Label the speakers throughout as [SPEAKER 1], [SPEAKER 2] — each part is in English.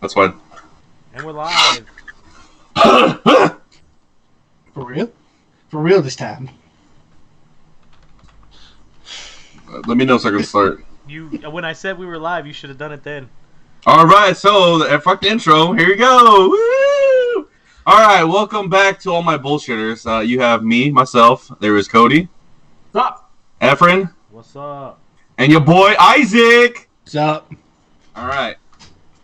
[SPEAKER 1] That's fine.
[SPEAKER 2] And we're live.
[SPEAKER 3] For real? For real this time.
[SPEAKER 1] Let me know so I can start.
[SPEAKER 2] When I said we were live, you should have done it then.
[SPEAKER 1] Alright, so, fuck the intro. Here you go. Woo! Alright, welcome back to all my bullshitters. You have me, myself. There is Cody.
[SPEAKER 4] What's up?
[SPEAKER 1] Efren.
[SPEAKER 2] What's up?
[SPEAKER 1] And your boy, Isaac.
[SPEAKER 3] What's up?
[SPEAKER 1] Alright.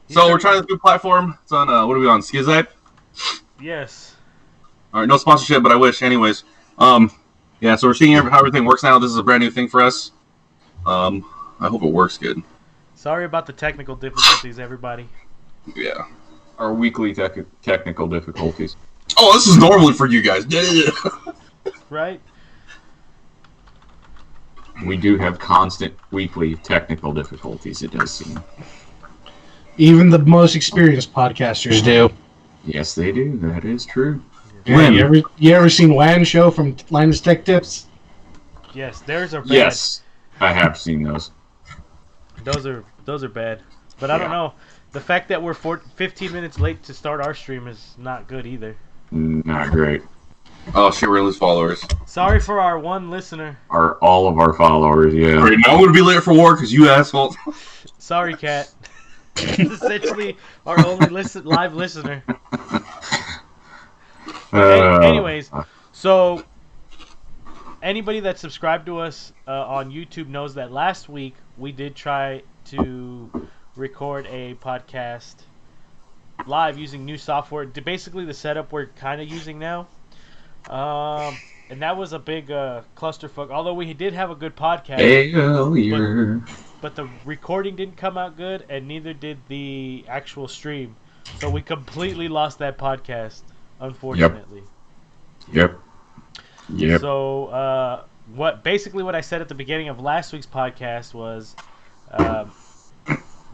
[SPEAKER 1] So, we're trying this new platform. It's on, what are we on? Skizape?
[SPEAKER 2] Yes.
[SPEAKER 1] Alright, no sponsorship, but I wish. Anyways. Yeah, so we're seeing how everything works now. This is a brand new thing for us. I hope it works good.
[SPEAKER 2] Sorry about the technical difficulties, everybody.
[SPEAKER 1] Yeah.
[SPEAKER 4] Our weekly technical difficulties.
[SPEAKER 1] Oh, this is normally for you guys.
[SPEAKER 2] Right?
[SPEAKER 4] We do have constant weekly technical difficulties, it does seem.
[SPEAKER 3] Even the most experienced podcasters do.
[SPEAKER 4] Yes, they do. That is true.
[SPEAKER 3] Yeah, you ever seen WAN Show from Linus Tech Tips?
[SPEAKER 2] Yes, theirs are bad.
[SPEAKER 4] Yes, I have seen those.
[SPEAKER 2] Those are bad. But I don't know. The fact that we're 15 minutes late to start our stream is not good either.
[SPEAKER 4] Not great.
[SPEAKER 1] Oh shit, we're gonna lose followers.
[SPEAKER 2] Sorry for our one listener.
[SPEAKER 4] All of our followers, yeah.
[SPEAKER 1] Alright, now I'm gonna be late for work because you assholes.
[SPEAKER 2] Sorry, Kat. Essentially our only live listener. Anyways, so anybody that subscribed to us on YouTube knows that last week we did try to record a podcast live using new software. Basically the setup we're kind of using now. And that was a big clusterfuck. Although we did have a good podcast. But the recording didn't come out good, and neither did the actual stream. So we completely lost that podcast, unfortunately.
[SPEAKER 4] Yep.
[SPEAKER 2] So what I said at the beginning of last week's podcast was,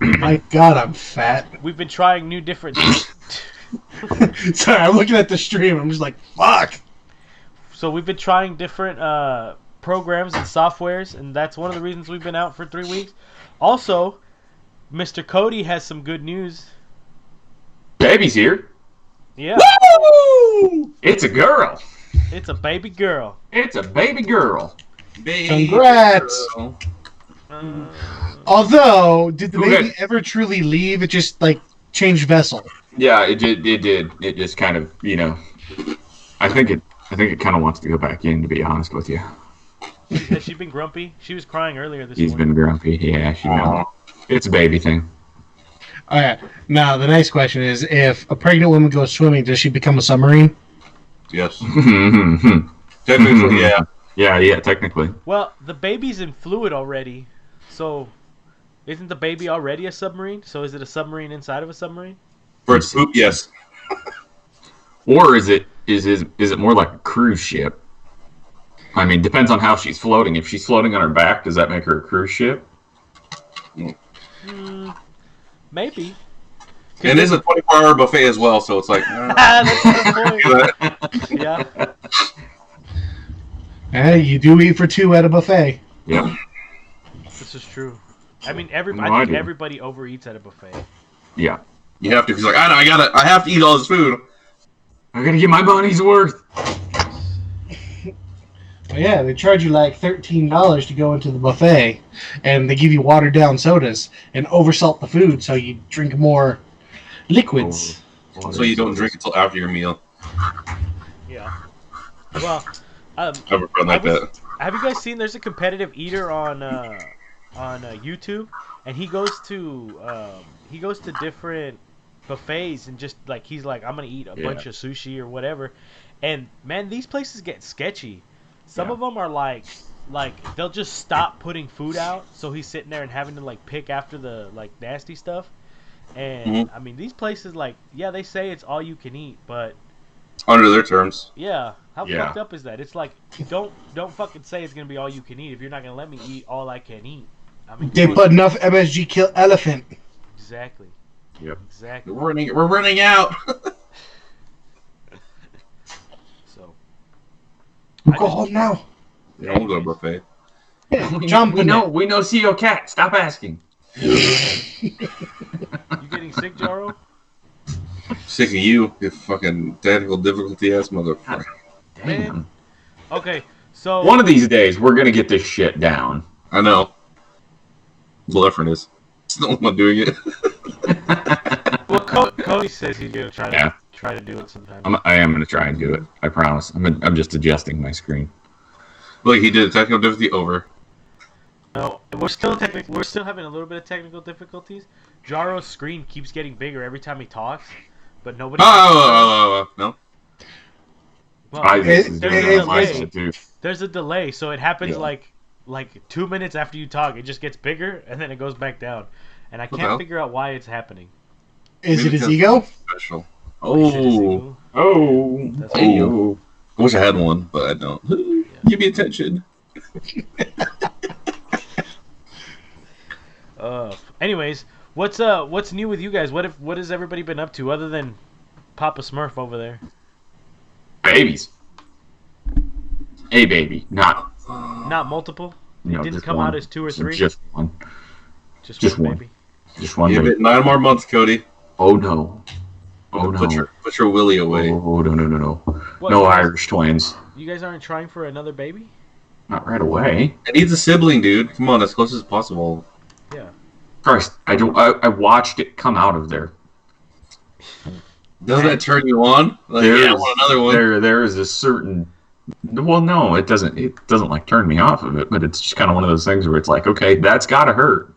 [SPEAKER 3] My God, I'm fat.
[SPEAKER 2] we've been trying new different.
[SPEAKER 3] Sorry, I'm looking at the stream. I'm just like, fuck.
[SPEAKER 2] So we've been trying different programs and softwares, and that's one of the reasons we've been out for 3 weeks. Also, Mr. Cody has some good news.
[SPEAKER 4] Baby's here.
[SPEAKER 2] Yeah.
[SPEAKER 4] Woo! It's a girl.
[SPEAKER 2] It's a baby girl.
[SPEAKER 4] It's a baby girl.
[SPEAKER 3] Congrats. Although, did the baby ever truly leave? It just, changed vessel.
[SPEAKER 4] Yeah, it did. It just kind of, I think it kind of wants to go back in, to be honest with you.
[SPEAKER 2] Has she been grumpy? She was crying earlier this
[SPEAKER 4] She's
[SPEAKER 2] morning.
[SPEAKER 4] been grumpy. Yeah, she knows. It's a baby thing.
[SPEAKER 3] Oh, yeah. Now, the next question is, if a pregnant woman goes swimming, does she become a submarine?
[SPEAKER 1] Yes. Technically, yeah.
[SPEAKER 4] Yeah, technically.
[SPEAKER 2] Well, the baby's in fluid already, so isn't the baby already a submarine? So is it a submarine inside of a submarine?
[SPEAKER 1] For its poop, yes.
[SPEAKER 4] Or is it more like a cruise ship? I mean, depends on how she's floating. If she's floating on her back, does that make her a cruise ship?
[SPEAKER 2] Maybe.
[SPEAKER 1] It is a 24-hour buffet as well, so it's like...
[SPEAKER 2] That's the point. Yeah.
[SPEAKER 3] Hey, you do eat for two at a buffet.
[SPEAKER 4] Yeah.
[SPEAKER 2] This is true. I mean, I think everybody overeats at a buffet.
[SPEAKER 4] Yeah.
[SPEAKER 1] You have to. He's like, I have to eat all this food.
[SPEAKER 4] I gotta get my money's worth.
[SPEAKER 3] Well, yeah, they charge you like $13 to go into the buffet, and they give you watered down sodas and oversalt the food so you drink more liquids.
[SPEAKER 1] So you don't drink until after your meal.
[SPEAKER 2] Yeah. Well,
[SPEAKER 1] Have a friend like that.
[SPEAKER 2] have you guys seen? There's a competitive eater on YouTube, and he goes to different buffets and just he's like, I'm gonna eat a bunch of sushi or whatever, and man, these places get sketchy. Some of them are like they'll just stop putting food out, so he's sitting there and having to pick after the nasty stuff. And I mean, these places they say it's all you can eat, but
[SPEAKER 1] under their terms.
[SPEAKER 2] Yeah, how fucked up is that? It's like, don't fucking say it's gonna be all you can eat if you're not gonna let me eat all I can eat. I mean,
[SPEAKER 3] they put enough MSG kill elephant.
[SPEAKER 2] Exactly.
[SPEAKER 4] Yep.
[SPEAKER 2] Exactly.
[SPEAKER 1] We're running out.
[SPEAKER 2] So.
[SPEAKER 3] Go home now.
[SPEAKER 1] Yeah, we'll go to buffet.
[SPEAKER 3] Jump
[SPEAKER 4] we know CEO Cat. Stop asking.
[SPEAKER 2] You getting sick, Jaro?
[SPEAKER 1] Sick of you fucking technical difficulty ass motherfucker.
[SPEAKER 2] Damn. Okay, so
[SPEAKER 4] One of these days, we're gonna get this shit down.
[SPEAKER 1] I know. Blufferin is still not doing it.
[SPEAKER 2] well, Cody says he's gonna try to do it sometime.
[SPEAKER 4] I am gonna try and do it. I promise. I'm just adjusting my screen.
[SPEAKER 1] Look, he did technical difficulty over.
[SPEAKER 2] No, we're still having a little bit of technical difficulties. Jaro's screen keeps getting bigger every time he talks, but nobody.
[SPEAKER 1] No.
[SPEAKER 2] Well,
[SPEAKER 3] There's
[SPEAKER 2] there's a delay, so it happens like 2 minutes after you talk. It just gets bigger and then it goes back down, and I can't figure out why it's happening.
[SPEAKER 3] Is it his ego?
[SPEAKER 1] Special.
[SPEAKER 4] Oh.
[SPEAKER 1] I wish I had one, but I don't.
[SPEAKER 2] Yeah.
[SPEAKER 1] Give me attention.
[SPEAKER 2] Anyways, what's new with you guys? What has everybody been up to other than Papa Smurf over there?
[SPEAKER 4] Babies. A baby, not
[SPEAKER 2] multiple. It didn't
[SPEAKER 4] just
[SPEAKER 2] come
[SPEAKER 4] one.
[SPEAKER 2] out as 2 or 3.
[SPEAKER 4] Just one.
[SPEAKER 2] Just one baby.
[SPEAKER 4] Just one.
[SPEAKER 1] Give
[SPEAKER 4] Baby.
[SPEAKER 1] it 9 more months, Cody.
[SPEAKER 4] Oh no. Oh no.
[SPEAKER 1] Put your willy away.
[SPEAKER 4] Oh no.
[SPEAKER 2] What,
[SPEAKER 4] No
[SPEAKER 2] you guys-
[SPEAKER 4] Irish twins.
[SPEAKER 2] You guys aren't trying for another baby?
[SPEAKER 4] Not right away.
[SPEAKER 1] It needs a sibling, dude. Come on, as close as possible.
[SPEAKER 2] Yeah.
[SPEAKER 4] Christ, I watched it come out of there.
[SPEAKER 1] Doesn't that turn you on? Like, I want another one.
[SPEAKER 4] There is a certain. Well, no, it doesn't. It doesn't like turn me off of it, but it's just kind of one of those things where it's like, okay, that's gotta hurt.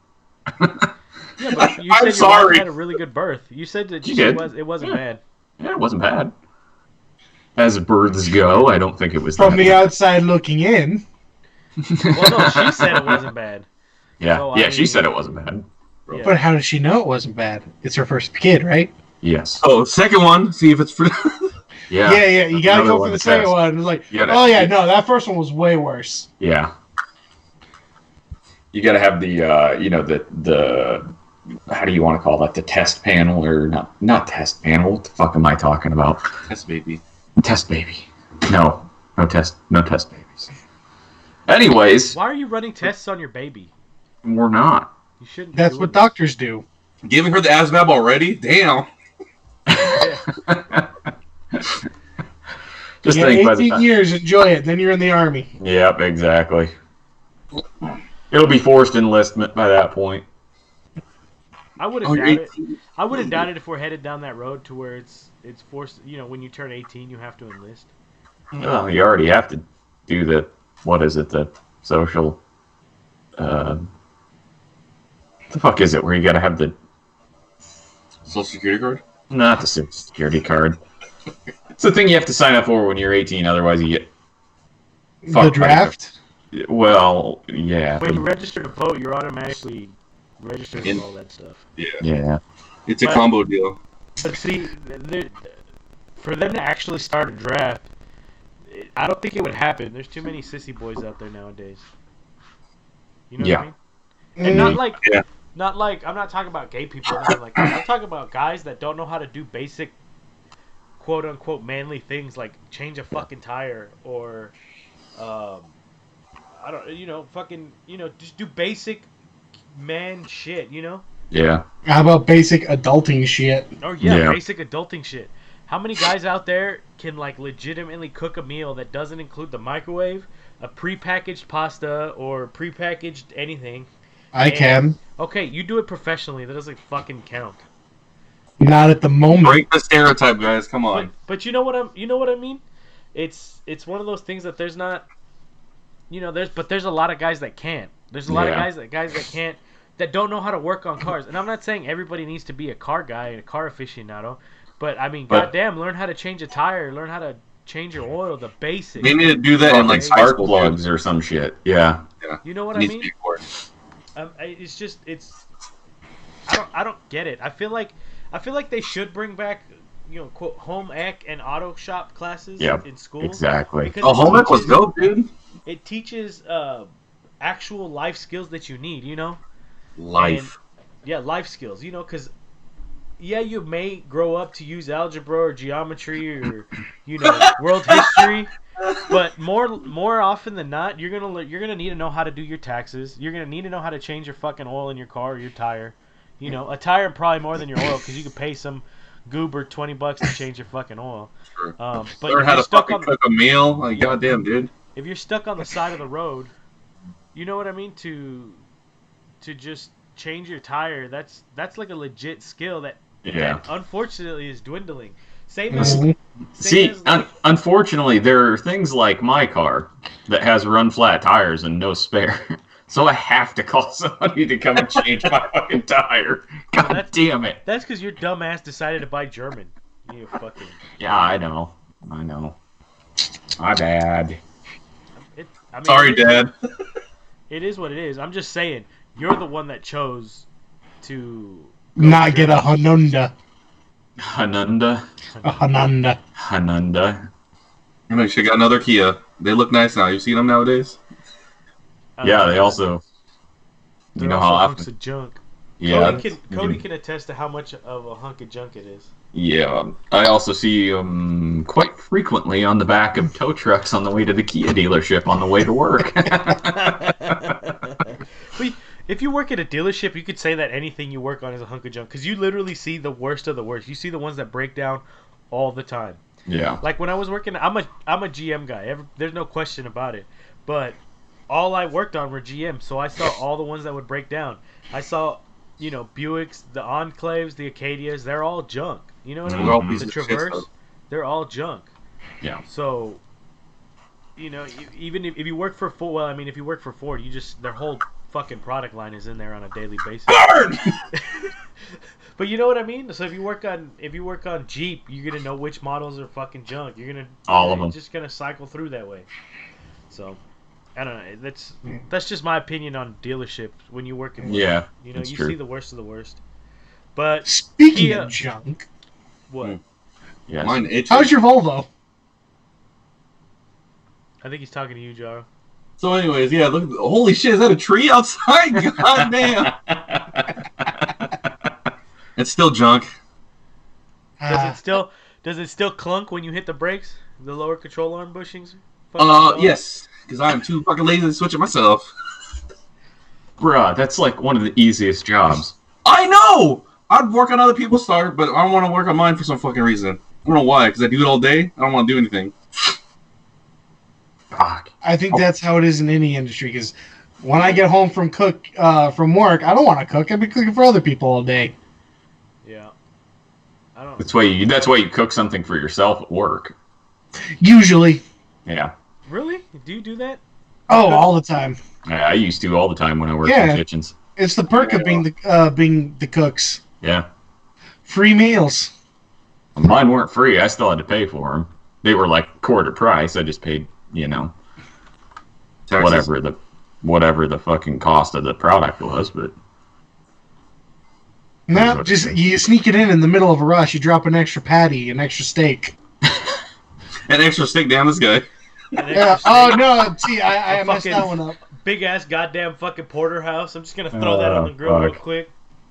[SPEAKER 2] Yeah, but you
[SPEAKER 1] I'm
[SPEAKER 2] said your wife
[SPEAKER 1] sorry.
[SPEAKER 2] had a really good birth. You said that
[SPEAKER 4] She did.
[SPEAKER 2] it wasn't bad.
[SPEAKER 4] Yeah, it wasn't bad. As births go, I don't think it was.
[SPEAKER 3] From
[SPEAKER 4] that
[SPEAKER 3] the
[SPEAKER 4] bad.
[SPEAKER 3] outside looking in.
[SPEAKER 2] Well, no, she said it wasn't bad.
[SPEAKER 4] Yeah,
[SPEAKER 2] So,
[SPEAKER 4] yeah,
[SPEAKER 2] I
[SPEAKER 4] she
[SPEAKER 2] mean-
[SPEAKER 4] said it wasn't bad.
[SPEAKER 2] Yeah.
[SPEAKER 3] But how does she know it wasn't bad? It's her first kid, right?
[SPEAKER 4] Yes.
[SPEAKER 1] Oh, second one. See if it's for.
[SPEAKER 4] Yeah.
[SPEAKER 3] Yeah. You gotta
[SPEAKER 4] Another
[SPEAKER 3] go
[SPEAKER 4] one
[SPEAKER 3] for the
[SPEAKER 4] to
[SPEAKER 3] second
[SPEAKER 4] test.
[SPEAKER 3] one. It's like,
[SPEAKER 4] You gotta-
[SPEAKER 3] oh yeah, no, that first one was way worse.
[SPEAKER 4] Yeah. You got to have the, the how do you want to call that? The test panel or not test panel? What the fuck am I talking about?
[SPEAKER 1] Test baby.
[SPEAKER 4] Test baby. No test babies. Anyways,
[SPEAKER 2] Why are you running tests on your baby?
[SPEAKER 4] we're not.
[SPEAKER 2] You shouldn't. be
[SPEAKER 3] That's
[SPEAKER 2] doing
[SPEAKER 3] what
[SPEAKER 2] that.
[SPEAKER 3] doctors do.
[SPEAKER 1] Giving her the ASVAB already? Damn.
[SPEAKER 4] Just
[SPEAKER 3] You
[SPEAKER 4] think
[SPEAKER 3] got
[SPEAKER 4] by the
[SPEAKER 3] 18
[SPEAKER 4] time.
[SPEAKER 3] years, enjoy it. Then you're in the army.
[SPEAKER 4] Yep, exactly. It'll be forced enlistment by that point.
[SPEAKER 2] I would have doubted. I would have doubted if we're headed down that road to where it's forced. You know, when you turn 18, you have to enlist.
[SPEAKER 4] Well, you already have to do the the social. The fuck is it? Where you got to have the
[SPEAKER 1] Social security card?
[SPEAKER 4] not the Social Security card. It's the thing you have to sign up for when you're 18. Otherwise, you get
[SPEAKER 3] The
[SPEAKER 4] fucked by
[SPEAKER 3] draft?
[SPEAKER 4] Well, yeah,
[SPEAKER 2] When you register to vote, you're automatically registered for all that stuff.
[SPEAKER 4] yeah.
[SPEAKER 1] It's a
[SPEAKER 2] But-
[SPEAKER 1] combo deal.
[SPEAKER 2] But see, for them to actually start a draft, I don't think it would happen. There's too many sissy boys out there nowadays. You know what I mean? And not like,
[SPEAKER 1] Yeah.
[SPEAKER 2] not like I'm not talking about gay people. Or anything like that. I'm talking about guys that don't know how to do basic, quote unquote, manly things like change a fucking tire or, I don't, just do basic man shit. You know?
[SPEAKER 4] Yeah.
[SPEAKER 3] How about basic adulting shit?
[SPEAKER 2] Or
[SPEAKER 4] Yeah.
[SPEAKER 2] basic adulting shit. How many guys out there can like legitimately cook a meal that doesn't include the microwave, a prepackaged pasta, or prepackaged anything?
[SPEAKER 3] I can.
[SPEAKER 2] Okay, you do it professionally. That doesn't fucking count.
[SPEAKER 3] Not at the moment.
[SPEAKER 1] Break the stereotype, guys. Come on.
[SPEAKER 2] But you know what I mean? It's one of those things that there's not, there's a lot of guys that can't. There's a lot of
[SPEAKER 4] Yeah.
[SPEAKER 2] guys that can't, that don't know how to work on cars. And I'm not saying everybody needs to be a car guy and a car aficionado, but I mean,
[SPEAKER 4] But-
[SPEAKER 2] goddamn, learn how to change a tire, learn how to change your oil, the basics.
[SPEAKER 1] They need to do that in like high
[SPEAKER 4] spark
[SPEAKER 1] school,
[SPEAKER 4] plugs or some shit. Yeah.
[SPEAKER 2] You know what
[SPEAKER 1] It
[SPEAKER 2] I
[SPEAKER 1] needs to
[SPEAKER 2] mean?
[SPEAKER 1] be forced.
[SPEAKER 2] I don't get it. I feel like they should bring back, quote, home ec and auto shop classes
[SPEAKER 4] Yep,
[SPEAKER 2] in schools.
[SPEAKER 4] exactly.
[SPEAKER 2] Because
[SPEAKER 1] Oh,
[SPEAKER 2] it
[SPEAKER 1] home ec was
[SPEAKER 2] teaches-
[SPEAKER 1] dope, dude.
[SPEAKER 2] It teaches actual life skills that you need,
[SPEAKER 1] Life.
[SPEAKER 2] Yeah, life skills, because you may grow up to use algebra or geometry or world history, but more often than not, you're gonna need to know how to do your taxes. You're gonna need to know how to change your fucking oil in your car or your tire. A tire probably more than your oil because you could pay some goober $20 to change your fucking oil.
[SPEAKER 1] Sure.
[SPEAKER 2] But
[SPEAKER 1] Never
[SPEAKER 2] if
[SPEAKER 1] had
[SPEAKER 2] you're
[SPEAKER 1] to
[SPEAKER 2] stuck
[SPEAKER 1] fucking
[SPEAKER 2] on
[SPEAKER 1] cook a meal. Like, goddamn, dude.
[SPEAKER 2] if you're stuck on the side of the road, you know what I mean? To just change your tire, that's like a legit skill that unfortunately is dwindling. Same as
[SPEAKER 4] unfortunately, there are things like my car that has run flat tires and no spare. So I have to call somebody to come and change my fucking tire. God damn it.
[SPEAKER 2] That's because your dumb ass decided to buy German. You fucking...
[SPEAKER 4] Yeah, I know. My bad.
[SPEAKER 1] Sorry, Dad.
[SPEAKER 2] It is what it is. I'm just saying, you're the one that chose to...
[SPEAKER 3] Not get a Honunda.
[SPEAKER 4] Hanunda?
[SPEAKER 3] A Hanunda.
[SPEAKER 4] Hanunda.
[SPEAKER 1] I know she got another Kia. They look nice now. You seen them nowadays?
[SPEAKER 4] Yeah, they also... You know how
[SPEAKER 2] hunks of junk.
[SPEAKER 4] Yeah.
[SPEAKER 2] Cody can attest to how much of a hunk of junk it is.
[SPEAKER 4] Yeah. I also see quite frequently on the back of tow trucks on the way to the Kia dealership on the way to work.
[SPEAKER 2] If you work at a dealership, you could say that anything you work on is a hunk of junk, because you literally see the worst of the worst. You see the ones that break down all the time.
[SPEAKER 4] Yeah.
[SPEAKER 2] Like when I was working, I'm a GM guy. There's no question about it. But all I worked on were GM, so I saw all the ones that would break down. I saw, Buicks, the Enclaves, the Acadias. They're all junk. You know what I mean? The Traverse, they're all junk.
[SPEAKER 4] Yeah.
[SPEAKER 2] So, even if you work for Ford, if you work for Ford, their whole fucking product line is in there on a daily basis.
[SPEAKER 1] Burn!
[SPEAKER 2] But you know what I mean? So if you work on Jeep, you're gonna know which models are fucking junk. You're just gonna cycle through that way. So I don't know. That's just my opinion on dealerships when you work in.
[SPEAKER 4] Yeah.
[SPEAKER 2] You see the worst of the worst. But
[SPEAKER 3] speaking of junk,
[SPEAKER 2] what?
[SPEAKER 4] Yes.
[SPEAKER 1] Mine itches.
[SPEAKER 3] How's your Volvo?
[SPEAKER 2] I think he's talking to you, Jaro.
[SPEAKER 1] So, anyways, yeah. Look, holy shit! Is that a tree outside? God damn! It's still junk.
[SPEAKER 2] Does it still clunk when you hit the brakes? The lower control arm bushings?
[SPEAKER 1] Yes, because I'm too fucking lazy to switch it myself.
[SPEAKER 4] Bruh, that's like one of the easiest jobs.
[SPEAKER 1] I know! I'd work on other people's stuff, but I don't want to work on mine for some fucking reason. I don't know why, because I do it all day. I don't want to do anything.
[SPEAKER 4] Fuck.
[SPEAKER 3] I think that's how it is in any industry, because when I get home from work, I don't want to cook. I've been cooking for other people all day.
[SPEAKER 2] Yeah. I don't.
[SPEAKER 4] That's why you cook something for yourself at work.
[SPEAKER 3] Usually.
[SPEAKER 4] Yeah.
[SPEAKER 2] Really? Do you do that?
[SPEAKER 3] Oh, all the time.
[SPEAKER 4] Yeah, I used to all the time when I worked in kitchens.
[SPEAKER 3] It's the perk of being the cooks.
[SPEAKER 4] Yeah.
[SPEAKER 3] Free meals.
[SPEAKER 4] Mine weren't free. I still had to pay for them. They were like quarter price. I just paid,
[SPEAKER 1] Taxes.
[SPEAKER 4] whatever the fucking cost of the product was, but
[SPEAKER 3] No, just you sneak it in the middle of a rush. You drop an extra patty, an extra steak.
[SPEAKER 1] An extra steak, damn this guy.
[SPEAKER 3] Yeah. Oh no! See, I messed that one up.
[SPEAKER 2] Big ass goddamn fucking porterhouse. I'm just gonna throw that on the grill real quick.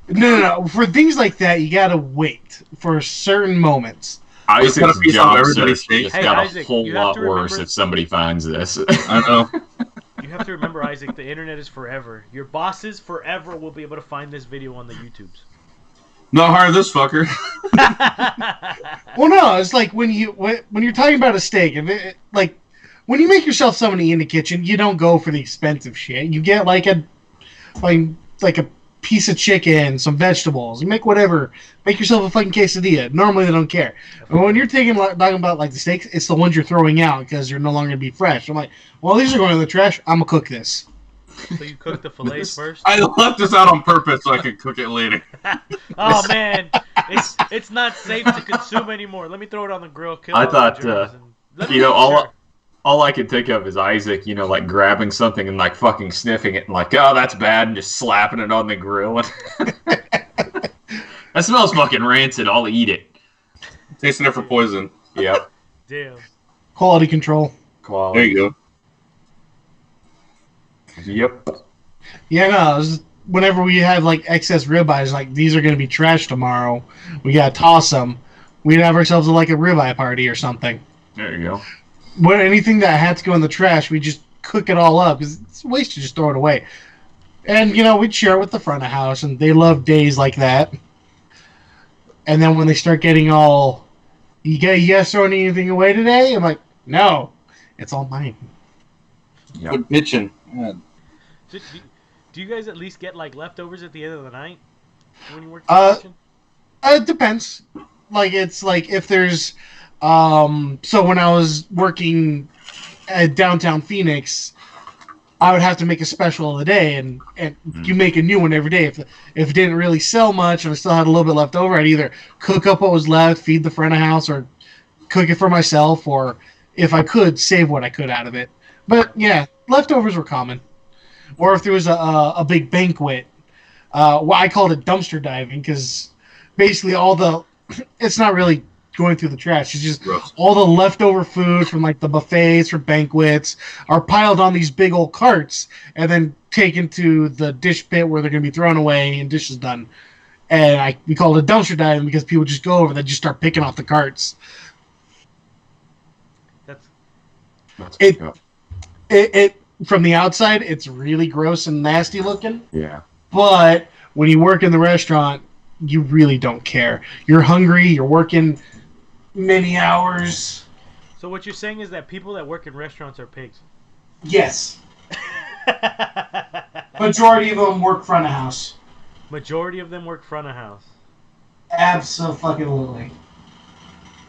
[SPEAKER 3] No. For things like that, you gotta wait for certain moments.
[SPEAKER 4] Isaac's job
[SPEAKER 1] everybody's
[SPEAKER 4] search just
[SPEAKER 2] Hey,
[SPEAKER 4] got
[SPEAKER 2] Isaac,
[SPEAKER 4] a whole
[SPEAKER 2] you have
[SPEAKER 4] lot
[SPEAKER 2] to
[SPEAKER 4] worse
[SPEAKER 2] remember-
[SPEAKER 4] if somebody finds this.
[SPEAKER 1] I know.
[SPEAKER 2] You have to remember, Isaac, the internet is forever. Your bosses forever will be able to find this video on the YouTubes.
[SPEAKER 1] Not hire this fucker.
[SPEAKER 3] Well, no, it's like when you're talking about a steak, when you make yourself somebody in the kitchen, you don't go for the expensive shit. You get like a piece of chicken, some vegetables. You make whatever. Make yourself a fucking quesadilla. Normally they don't care. But when you're talking about like the steaks, it's the ones you're throwing out because they're no longer gonna be fresh. I'm like, well, these are going in the trash. I'm gonna cook this.
[SPEAKER 2] So you cook the fillets first?
[SPEAKER 1] I left this out on purpose so I could cook it later.
[SPEAKER 2] Oh man, it's not safe to consume anymore. Let me throw it on the grill. Kill
[SPEAKER 4] I
[SPEAKER 2] all the
[SPEAKER 4] thought,
[SPEAKER 2] germs and- Let me make sure.
[SPEAKER 4] all I could think of is Isaac, like grabbing something and like fucking sniffing it and like, oh, that's bad, and just slapping it on the grill. That smells fucking rancid. I'll eat it.
[SPEAKER 1] Tasting it for poison.
[SPEAKER 4] Yep.
[SPEAKER 2] Damn.
[SPEAKER 3] Quality control.
[SPEAKER 4] Quality.
[SPEAKER 1] There you go.
[SPEAKER 4] Yep.
[SPEAKER 3] Yeah, no. Whenever we have like excess ribeyes, like these are gonna be trash tomorrow. We gotta toss them. We'd have ourselves like a ribeye party or something.
[SPEAKER 4] There you go.
[SPEAKER 3] When anything that had to go in the trash, we just cook it all up because it's a waste to just throw it away. And we'd share it with the front of house, and they love days like that. And then when they start getting all, you guys throwing anything away today? I'm like, no, it's all mine.
[SPEAKER 4] Yep.
[SPEAKER 1] Good pitching.
[SPEAKER 2] Do you guys at least get like leftovers at the end of the night when you work in the kitchen?
[SPEAKER 3] It depends. Like it's like if there's, so when I was working at downtown Phoenix, I would have to make a special of the day, and you make a new one every day. If it didn't really sell much and I still had a little bit left over, I'd either cook up what was left, feed the front of house, or cook it for myself, or if I could, save what I could out of it. But yeah, leftovers were common. Or if there was a big banquet, well, I called it dumpster diving because basically it's not really going through the trash. It's just
[SPEAKER 1] Gross.
[SPEAKER 3] all the leftover food from like the buffets for banquets are piled on these big old carts and then taken to the dish pit where they're going to be thrown away and dishes done. And we call it dumpster diving because people just go over and just start picking off the carts.
[SPEAKER 2] That's
[SPEAKER 3] It from the outside, it's really gross and nasty looking.
[SPEAKER 4] Yeah.
[SPEAKER 3] But when you work in the restaurant, you really don't care. You're hungry. You're working many hours.
[SPEAKER 2] so. What you're saying is that people that work in restaurants are pigs.
[SPEAKER 3] Yes. Majority of them work front of house.
[SPEAKER 2] Majority of them work front of house.
[SPEAKER 3] Absolutely.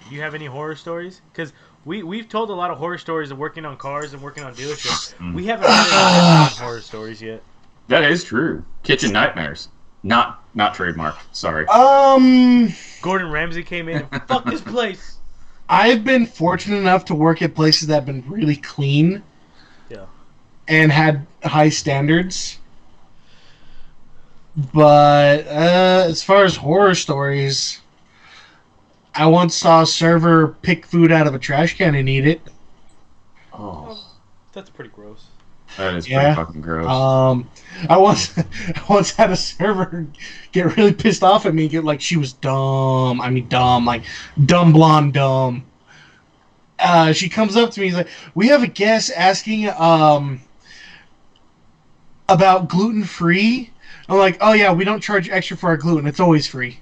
[SPEAKER 2] Do you have any horror stories? Because we've told a lot of horror stories of working on cars and working on dealerships. We haven't had any horror stories yet.
[SPEAKER 4] That is true. Kitchen nightmares. Not trademark. Sorry.
[SPEAKER 2] Gordon Ramsay came in and fuck this place.
[SPEAKER 3] I've been fortunate enough to work at places that have been really clean.
[SPEAKER 2] Yeah.
[SPEAKER 3] And had high standards. But as far as horror stories, I once saw a server pick food out of a trash can and eat it.
[SPEAKER 4] Oh,
[SPEAKER 2] That's pretty gross.
[SPEAKER 4] that is
[SPEAKER 3] Yeah.
[SPEAKER 4] pretty fucking gross.
[SPEAKER 3] I once had a server get really pissed off at me, get like she was dumb. I mean dumb, like dumb blonde dumb. She comes up to me, she's like, "We have a guest asking about gluten free." I'm like, "Oh yeah, we don't charge extra for our gluten. It's always free."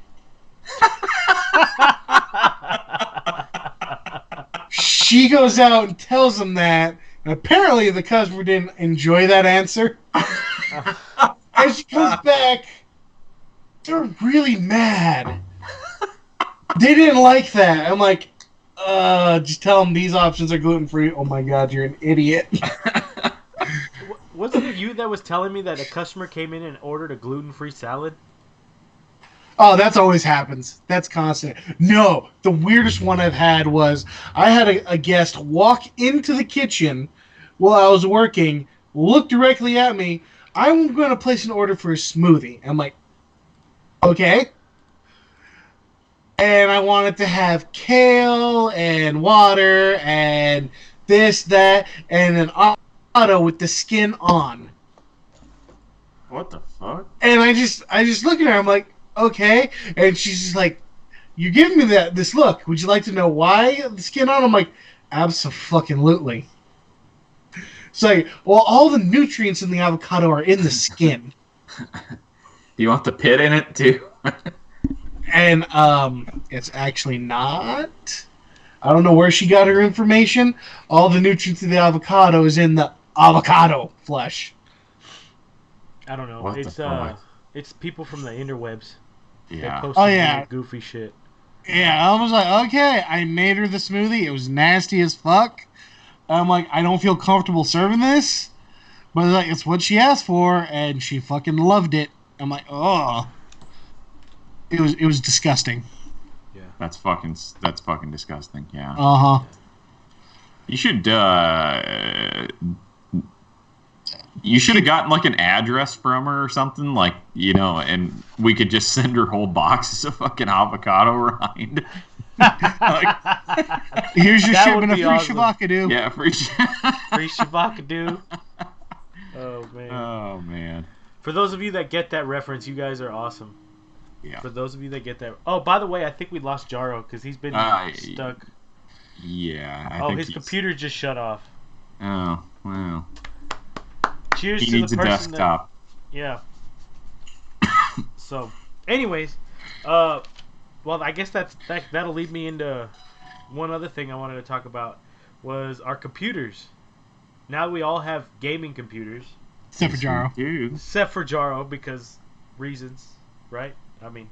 [SPEAKER 3] She goes out and tells them that. And apparently the customer didn't enjoy that answer. And she comes back. They're really mad. They didn't like that. I'm like, just tell them these options are gluten-free. Oh my god, you're an idiot.
[SPEAKER 2] Wasn't it you that was telling me that a customer came in and ordered a gluten-free salad?
[SPEAKER 3] Oh, that's always happens. That's constant. No, the weirdest one I've had was I had a guest walk into the kitchen while I was working, look directly at me. I'm going to place an order for a smoothie. I'm like, okay. And I wanted to have kale and water and this, that, and an avocado with the skin on.
[SPEAKER 4] What the fuck?
[SPEAKER 3] And I just look at her. I'm like, okay. And she's just like, you're giving me this look. Would you like to know why the skin on? I'm like, abso-fucking-lutely. It's like, well, all the nutrients in the avocado are in the skin.
[SPEAKER 4] Do you want the pit in it too?
[SPEAKER 3] And it's actually not. I don't know where she got her information. All the nutrients of the avocado is in the avocado flesh.
[SPEAKER 2] I don't know.
[SPEAKER 4] What the fuck?
[SPEAKER 2] It's people from the interwebs.
[SPEAKER 4] Yeah.
[SPEAKER 2] They post
[SPEAKER 3] Oh,
[SPEAKER 2] some
[SPEAKER 3] yeah.
[SPEAKER 2] weird, goofy shit.
[SPEAKER 3] Yeah, I was like, okay. I made her the smoothie. It was nasty as fuck. I'm like, I don't feel comfortable serving this. But like, it's what she asked for, and she fucking loved it. I'm like, oh. It was disgusting.
[SPEAKER 2] Yeah.
[SPEAKER 4] That's fucking disgusting. Yeah.
[SPEAKER 3] Uh-huh.
[SPEAKER 4] You should have gotten like an address from her or something, like, you know, and we could just send her whole boxes of fucking avocado rind. Like,
[SPEAKER 3] Here's your
[SPEAKER 2] That
[SPEAKER 3] shipment
[SPEAKER 2] would
[SPEAKER 3] of
[SPEAKER 2] be
[SPEAKER 3] free
[SPEAKER 2] awesome.
[SPEAKER 3] shabakadu.
[SPEAKER 4] yeah, free.
[SPEAKER 2] Free shabakadoo. Oh, man.
[SPEAKER 4] Oh man.
[SPEAKER 2] For those of you that get that reference, you guys are awesome.
[SPEAKER 4] Yeah.
[SPEAKER 2] For those of you that get that... Oh, by the way, I think we lost Jaro because he's been stuck.
[SPEAKER 4] Yeah. I
[SPEAKER 2] Oh,
[SPEAKER 4] think
[SPEAKER 2] his
[SPEAKER 4] he's-
[SPEAKER 2] computer just shut off.
[SPEAKER 4] Oh well.
[SPEAKER 2] Cheers
[SPEAKER 4] He
[SPEAKER 2] to
[SPEAKER 4] needs
[SPEAKER 2] the
[SPEAKER 4] a
[SPEAKER 2] person
[SPEAKER 4] desktop.
[SPEAKER 2] Yeah. So, anyways, well, I guess that'll lead me into one other thing I wanted to talk about was our computers. Now we all have gaming computers,
[SPEAKER 3] Except for Jaro.
[SPEAKER 2] except for Jaro because reasons, right? I mean,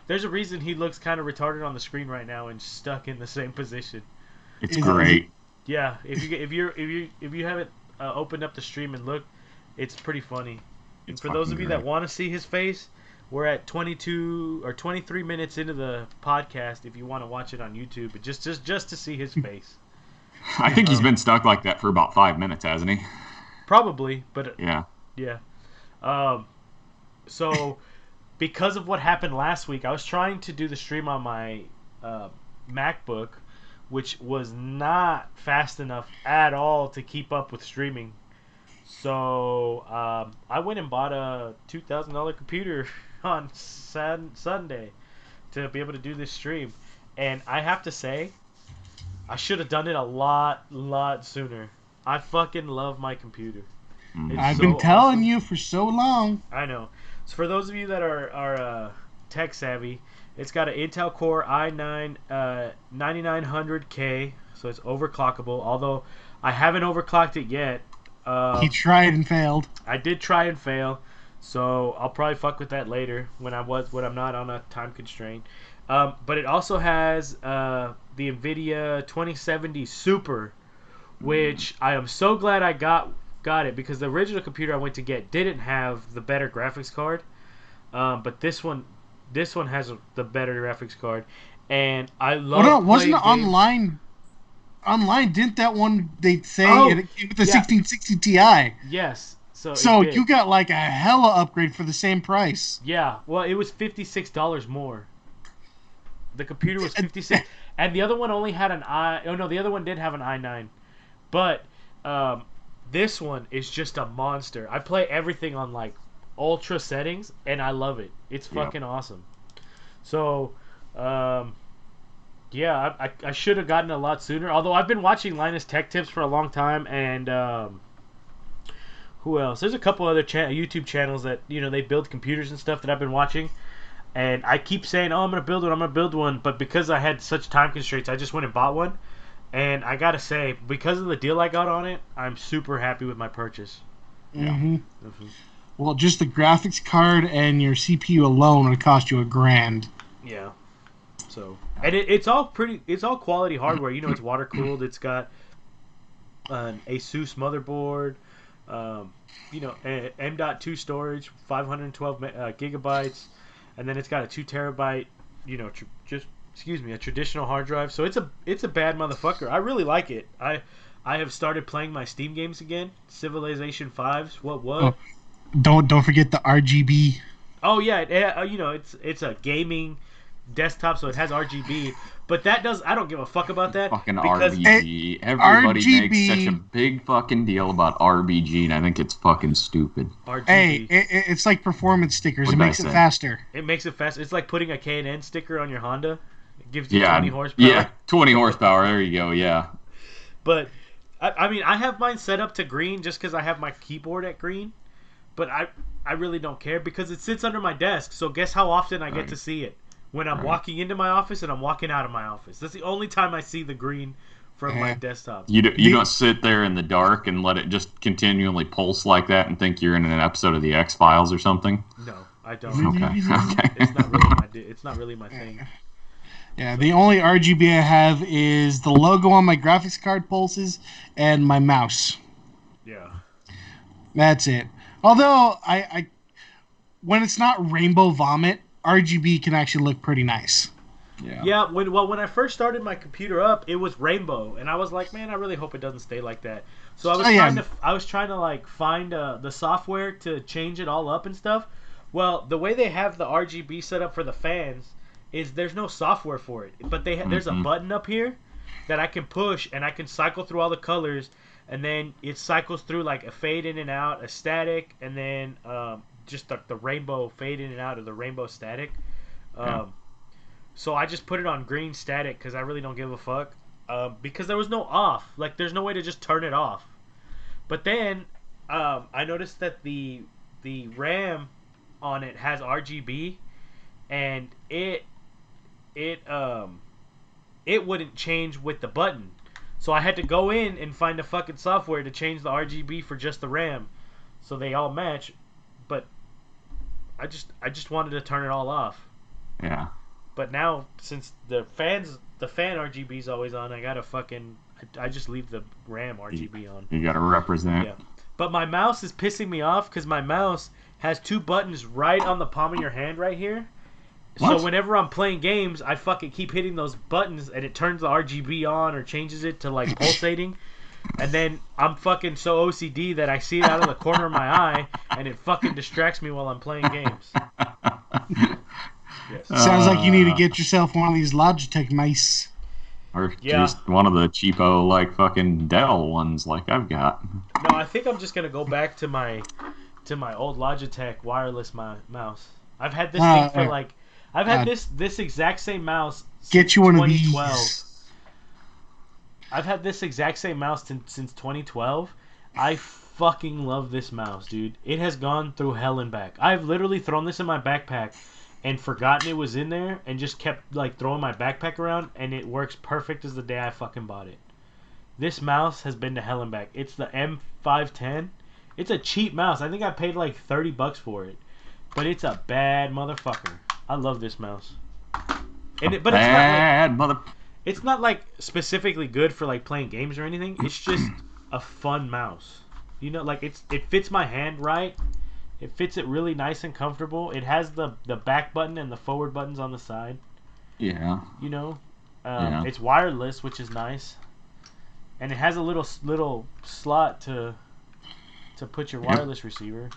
[SPEAKER 2] there's a reason he looks kind of retarded on the screen right now and stuck in the same position.
[SPEAKER 4] It's great.
[SPEAKER 2] Yeah, if you haven't opened up the stream and looked, it's pretty funny. And for those of you that want to see his face, we're at 22 or 23 minutes into the podcast. If you want to watch it on YouTube, but just to see his face.
[SPEAKER 4] I think he's been stuck like that for about 5 minutes, hasn't he?
[SPEAKER 2] Probably, but
[SPEAKER 4] Yeah.
[SPEAKER 2] yeah. So because of what happened last week, I was trying to do the stream on my MacBook, which was not fast enough at all to keep up with streaming. So I went and bought a $2,000 computer on Sunday to be able to do this stream, and I have to say, I should have done it a lot sooner. I fucking love my computer.
[SPEAKER 3] I've been telling you for so long.
[SPEAKER 2] I know. So for those of you that are tech savvy, it's got an Intel Core i9 9900K, so it's overclockable. Although I haven't overclocked it yet.
[SPEAKER 3] He tried and failed.
[SPEAKER 2] I did try and fail, so I'll probably fuck with that later when I'm not on a time constraint. But it also has the NVIDIA 2070 Super, which I am so glad I got it because the original computer I went to get didn't have the better graphics card, but this one has the better graphics card, and I love.
[SPEAKER 3] Well, no, wasn't it online? Online, didn't that one they say it came with the 1660 Ti?
[SPEAKER 2] Yes.
[SPEAKER 3] So you got like a hella upgrade for the same price.
[SPEAKER 2] Yeah. Well, it was $56 more. The computer was 56, and the other one only had an i. Oh no, the other one did have an i9, but this one is just a monster. I play everything on like ultra settings, and I love it. It's fucking awesome. So, yeah, I should have gotten it a lot sooner. Although I've been watching Linus Tech Tips for a long time, and who else? There's a couple other YouTube channels that they build computers and stuff that I've been watching. And I keep saying, oh, I'm going to build one. But because I had such time constraints, I just went and bought one. And I got to say, because of the deal I got on it, I'm super happy with my purchase.
[SPEAKER 3] Mm-hmm. Mm-hmm. Well, just the graphics card and your CPU alone would cost you $1,000.
[SPEAKER 2] Yeah. So, and it's all quality hardware. It's water cooled. It's got an ASUS motherboard. M.2 storage, 512 gigabytes. And then it's got a 2 terabyte, a traditional hard drive. So it's a bad motherfucker. I really like it. I have started playing my Steam games again. Civilization 5's what?
[SPEAKER 3] Oh, don't forget the RGB.
[SPEAKER 2] Oh yeah, it's a gaming desktop, so it has RGB. But I don't give a fuck about that.
[SPEAKER 4] Fucking RBG. Everybody
[SPEAKER 3] RGB,
[SPEAKER 4] makes such a big fucking deal about RBG, and I think it's fucking stupid.
[SPEAKER 2] RGB.
[SPEAKER 3] Hey, it's like performance stickers. It makes it faster.
[SPEAKER 2] It makes it faster. It's like putting a K&N sticker on your Honda. It gives you 20 horsepower.
[SPEAKER 4] Yeah, 20 horsepower. There you go, yeah.
[SPEAKER 2] But, I have mine set up to green just because I have my keyboard at green. But I really don't care because it sits under my desk. So guess how often I get to see it? When I'm walking into my office and I'm walking out of my office. That's the only time I see the green from my desktop.
[SPEAKER 4] You don't sit there in the dark and let it just continually pulse like that and think you're in an episode of the X-Files or something?
[SPEAKER 2] No, I don't.
[SPEAKER 4] Okay.
[SPEAKER 2] It's not really my thing.
[SPEAKER 3] Yeah, the only RGB I have is the logo on my graphics card pulses and my mouse.
[SPEAKER 2] Yeah.
[SPEAKER 3] That's it. Although I when it's not rainbow vomit, RGB can actually look pretty nice.
[SPEAKER 2] Yeah. When I first started my computer up, it was rainbow, and I was like, man, I really hope it doesn't stay like that. So I was trying to like find the software to change it all up and stuff. Well, the way they have the RGB set up for the fans is there's no software for it, but there's a button up here that I can push, and I can cycle through all the colors, and then it cycles through like a fade in and out, a static, and then just the rainbow fade in and out of the rainbow static. So I just put it on green static because I really don't give a fuck. Because there was no off. Like, there's no way to just turn it off. But then I noticed that the RAM on it has RGB, and it it wouldn't change with the button. So I had to go in and find the fucking software to change the RGB for just the RAM, so they all match. But I just wanted to turn it all off.
[SPEAKER 4] Yeah.
[SPEAKER 2] But now, since the fan RGB is always on, I just leave the RAM RGB on.
[SPEAKER 4] You gotta represent.
[SPEAKER 2] Yeah. But my mouse is pissing me off because my mouse has 2 buttons right on the palm of your hand right here.
[SPEAKER 4] What?
[SPEAKER 2] So whenever I'm playing games, I fucking keep hitting those buttons and it turns the RGB on or changes it to like pulsating. And then I'm fucking so OCD that I see it out of the corner of my eye and it fucking distracts me while I'm playing games. Yes.
[SPEAKER 3] Sounds like you need to get yourself one of these Logitech mice.
[SPEAKER 4] Or
[SPEAKER 2] Yeah.
[SPEAKER 4] just one of the cheapo, like, fucking Dell ones like I've got.
[SPEAKER 2] No, I think I'm just gonna go back to my old Logitech wireless mouse. I've had this thing for like I've had this exact same mouse
[SPEAKER 3] Get
[SPEAKER 2] since
[SPEAKER 3] you one of
[SPEAKER 2] 2012.
[SPEAKER 3] these.
[SPEAKER 2] I've had this exact same mouse since 2012. I fucking love this mouse, dude. It has gone through hell and back. I've literally thrown this in my backpack and forgotten it was in there and just kept like throwing my backpack around, and it works perfect as the day I fucking bought it. This mouse has been to hell and back. It's the M510. It's a cheap mouse. I think I paid like $30 for it. But it's a bad motherfucker. I love this mouse. But it's not like specifically good for like playing games or anything. It's just a fun mouse. You know, like it fits my hand right. It fits it really nice and comfortable. It has the back button and the forward buttons on the side.
[SPEAKER 4] Yeah.
[SPEAKER 2] You know,
[SPEAKER 4] Yeah.
[SPEAKER 2] It's wireless, which is nice, and it has a little slot to put your wireless receiver.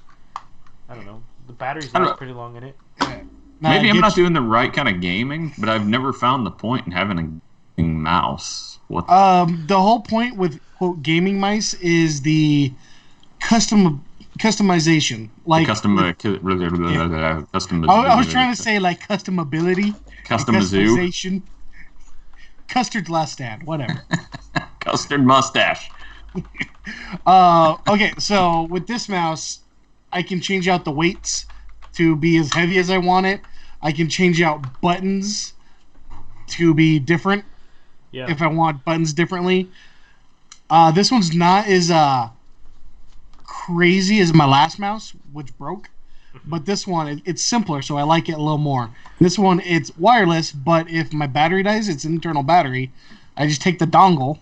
[SPEAKER 2] I don't know. The battery's lasts pretty long in it.
[SPEAKER 4] Maybe I'm not doing the right kind of gaming, but I've never found the point in having a gaming mouse. What?
[SPEAKER 3] The whole point with quote gaming mice is the customization. Like
[SPEAKER 4] custom.
[SPEAKER 3] I was trying to say like customability.
[SPEAKER 4] Customization.
[SPEAKER 3] Custard's last stand. Whatever.
[SPEAKER 4] Custard mustache.
[SPEAKER 3] Okay, so with this mouse, I can change out the weights to be as heavy as I want it. I can change out buttons to be different if I want buttons differently. This one's not as crazy as my last mouse, which broke. But this one, it's simpler, so I like it a little more. This one, it's wireless, but if my battery dies, it's an internal battery. I just take the dongle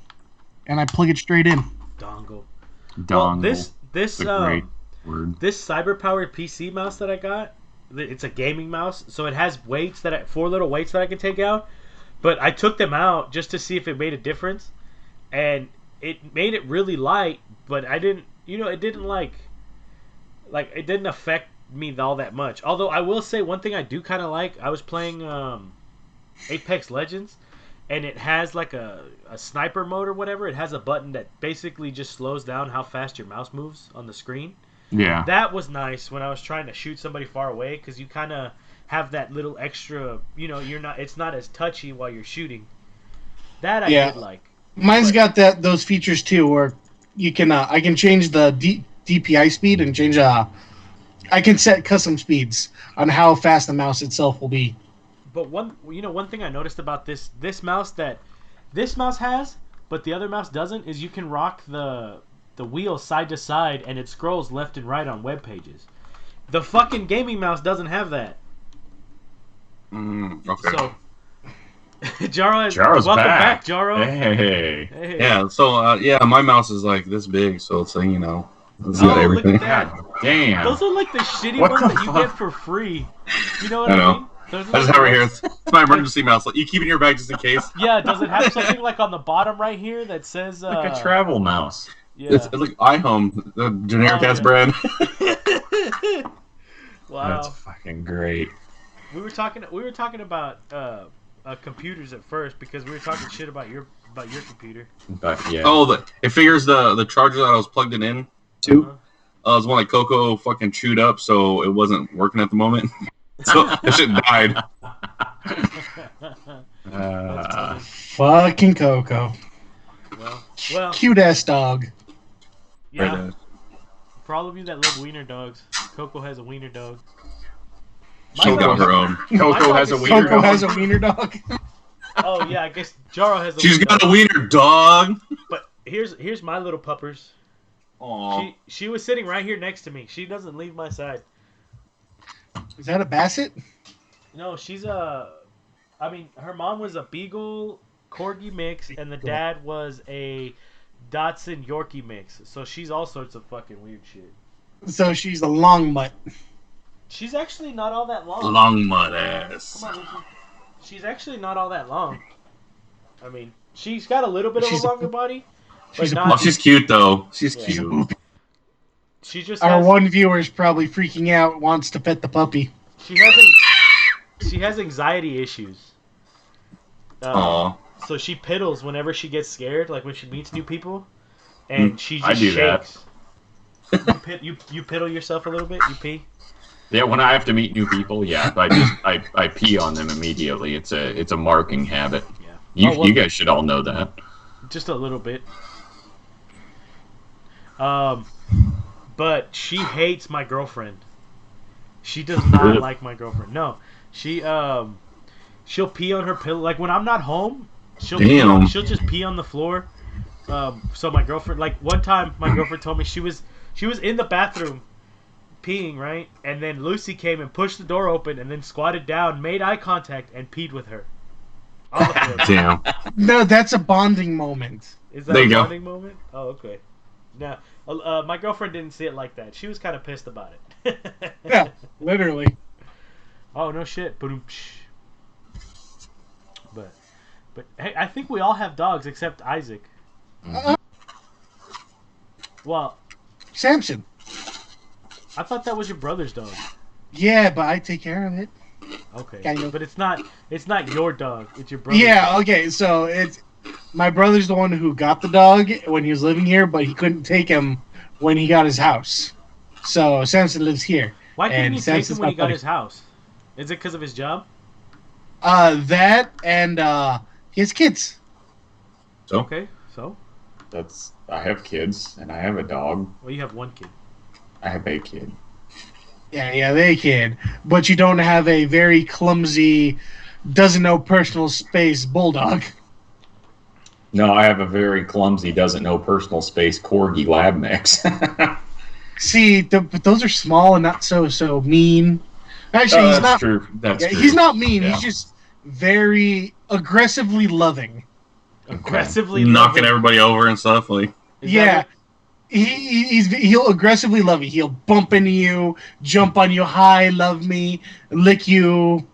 [SPEAKER 3] and I plug it straight in.
[SPEAKER 2] Dongle.
[SPEAKER 4] Dongle.
[SPEAKER 2] Well, this
[SPEAKER 4] great word.
[SPEAKER 2] This cyber-powered PC mouse that I got, it's a gaming mouse, so it has weights 4 little weights that I can take out. But I took them out just to see if it made a difference, and it made it really light. But I didn't, it didn't it didn't affect me all that much. Although I will say one thing I do kind of like. I was playing Apex Legends, and it has like a sniper mode or whatever. It has a button that basically just slows down how fast your mouse moves on the screen.
[SPEAKER 4] Yeah.
[SPEAKER 2] That was nice when I was trying to shoot somebody far away, because you kind of have that little extra, it's not as touchy while you're shooting. That I did like.
[SPEAKER 3] Mine's got those features too, where you can I can change the DPI speed and change I can set custom speeds on how fast the mouse itself will be.
[SPEAKER 2] But one thing I noticed about this mouse that this mouse has, but the other mouse doesn't, is you can rock the wheel side to side and it scrolls left and right on web pages. The fucking gaming mouse doesn't have that.
[SPEAKER 1] Okay.
[SPEAKER 2] So, Jaro's welcome back, Jaro.
[SPEAKER 4] Hey.
[SPEAKER 1] Yeah. So my mouse is like this big, so it's it's got everything.
[SPEAKER 2] Look at that.
[SPEAKER 4] Damn.
[SPEAKER 2] Those are like the shitty
[SPEAKER 4] What
[SPEAKER 2] ones
[SPEAKER 4] the
[SPEAKER 2] that you
[SPEAKER 4] fuck?
[SPEAKER 2] get for free. You know what
[SPEAKER 1] I
[SPEAKER 2] I
[SPEAKER 1] know.
[SPEAKER 2] mean? Those are
[SPEAKER 1] I just
[SPEAKER 2] like
[SPEAKER 1] have it
[SPEAKER 2] the
[SPEAKER 1] here.
[SPEAKER 2] ones-
[SPEAKER 1] It's my emergency mouse. Like, you keep it in your bag just in case.
[SPEAKER 2] Yeah, does it have something like on the bottom right here that says
[SPEAKER 4] Like a travel mouse.
[SPEAKER 2] Yeah.
[SPEAKER 1] It's like iHome, the generic ass
[SPEAKER 2] yeah.
[SPEAKER 1] brand.
[SPEAKER 2] Wow.
[SPEAKER 4] That's fucking great.
[SPEAKER 2] We were talking about computers at first because we were talking shit about your computer.
[SPEAKER 4] But yeah.
[SPEAKER 1] Oh, it figures the charger that I was plugged it in to.
[SPEAKER 2] Uh-huh.
[SPEAKER 1] It was one like Coco fucking chewed up, so it wasn't working at the moment. So that shit died.
[SPEAKER 2] That's funny.
[SPEAKER 3] Fucking Coco.
[SPEAKER 2] Well,
[SPEAKER 3] Cute ass dog.
[SPEAKER 2] yeah. For all of you that love wiener dogs, Coco has a wiener dog.
[SPEAKER 1] She's got her own.
[SPEAKER 4] Coco has a wiener
[SPEAKER 3] Coco
[SPEAKER 4] dog.
[SPEAKER 3] has a wiener dog.
[SPEAKER 2] Oh yeah, I guess Jaro has.
[SPEAKER 1] She's got a wiener dog.
[SPEAKER 2] But here's my little puppers.
[SPEAKER 1] Aww.
[SPEAKER 2] She was sitting right here next to me. She doesn't leave my side.
[SPEAKER 3] Is that a Basset?
[SPEAKER 2] No, she's a. I mean, her mom was a Beagle Corgi mix, and the dad was a Dachshund Yorkie mix. So she's all sorts of fucking weird shit.
[SPEAKER 3] So she's a long mutt.
[SPEAKER 2] She's actually not all that long.
[SPEAKER 1] Long mud ass.
[SPEAKER 2] Come on, Lucy. She's actually not all that long. I mean, she's got a little bit of a longer body, but
[SPEAKER 3] she's a-
[SPEAKER 1] Oh,
[SPEAKER 2] not.
[SPEAKER 1] she's cute though. She's
[SPEAKER 2] Yeah.
[SPEAKER 1] cute.
[SPEAKER 2] She just
[SPEAKER 3] Our
[SPEAKER 2] has,
[SPEAKER 3] one viewer is probably freaking out, wants to pet the puppy.
[SPEAKER 2] she has anxiety issues.
[SPEAKER 1] Aw.
[SPEAKER 2] So she piddles whenever she gets scared, like when she meets new people, and she just
[SPEAKER 4] I do that.
[SPEAKER 2] shakes. You piddle yourself a little bit. You pee.
[SPEAKER 4] Yeah, when I have to meet new people, yeah, I pee on them immediately. It's a marking habit.
[SPEAKER 2] Yeah.
[SPEAKER 4] You guys should all know that.
[SPEAKER 2] Just a little bit. But she hates my girlfriend. She does not
[SPEAKER 4] Really?
[SPEAKER 2] like my girlfriend. No, she'll pee on her pillow. Like when I'm not home, she'll just pee on the floor. So my girlfriend, like one time, my girlfriend told me she was in the bathroom peeing, right, and then Lucy came and pushed the door open and then squatted down, made eye contact, and peed with her. On the floor.
[SPEAKER 1] Damn.
[SPEAKER 3] No, that's a bonding moment.
[SPEAKER 2] Is that
[SPEAKER 1] There
[SPEAKER 2] a
[SPEAKER 1] you go.
[SPEAKER 2] bonding moment? Oh, okay. Now, my girlfriend didn't see it like that. She was kind of pissed about it.
[SPEAKER 3] Yeah, literally.
[SPEAKER 2] Oh, no shit. But hey, I think we all have dogs except Isaac.
[SPEAKER 3] Uh,
[SPEAKER 2] Well,
[SPEAKER 3] Samson.
[SPEAKER 2] I thought that was your brother's dog.
[SPEAKER 3] Yeah, but I take care of it.
[SPEAKER 2] Okay,
[SPEAKER 3] Kind of.
[SPEAKER 2] but it's not your dog. It's your brother's
[SPEAKER 3] Yeah,
[SPEAKER 2] dog.
[SPEAKER 3] okay, so it's my brother's the one who got the dog when he was living here, but he couldn't take him when he got his house. So Samson lives here.
[SPEAKER 2] Why couldn't
[SPEAKER 3] And
[SPEAKER 2] he take him
[SPEAKER 3] Samson's
[SPEAKER 2] when he
[SPEAKER 3] my
[SPEAKER 2] got
[SPEAKER 3] buddy.
[SPEAKER 2] his house? Is it because of his job?
[SPEAKER 3] That and he has kids.
[SPEAKER 1] So?
[SPEAKER 2] Okay, so
[SPEAKER 4] I have kids and I have a dog.
[SPEAKER 2] well, you have one kid.
[SPEAKER 4] I have a kid.
[SPEAKER 3] Yeah, they can. But you don't have a very clumsy, doesn't know personal space bulldog.
[SPEAKER 4] No, I have a very clumsy, doesn't know personal space corgi lab mix.
[SPEAKER 3] See, but those are small and not so mean. Actually, he's
[SPEAKER 4] that's
[SPEAKER 3] not.
[SPEAKER 4] true. That's
[SPEAKER 3] Yeah,
[SPEAKER 4] true.
[SPEAKER 3] he's not mean.
[SPEAKER 4] Yeah.
[SPEAKER 3] He's just very aggressively loving.
[SPEAKER 2] Aggressively
[SPEAKER 1] Knocking
[SPEAKER 2] loving-
[SPEAKER 1] everybody over and stuff. Like,
[SPEAKER 2] Is that
[SPEAKER 3] Yeah.
[SPEAKER 2] what-
[SPEAKER 3] He'll aggressively love you. He'll bump into you, jump on you, hi, love me, lick you.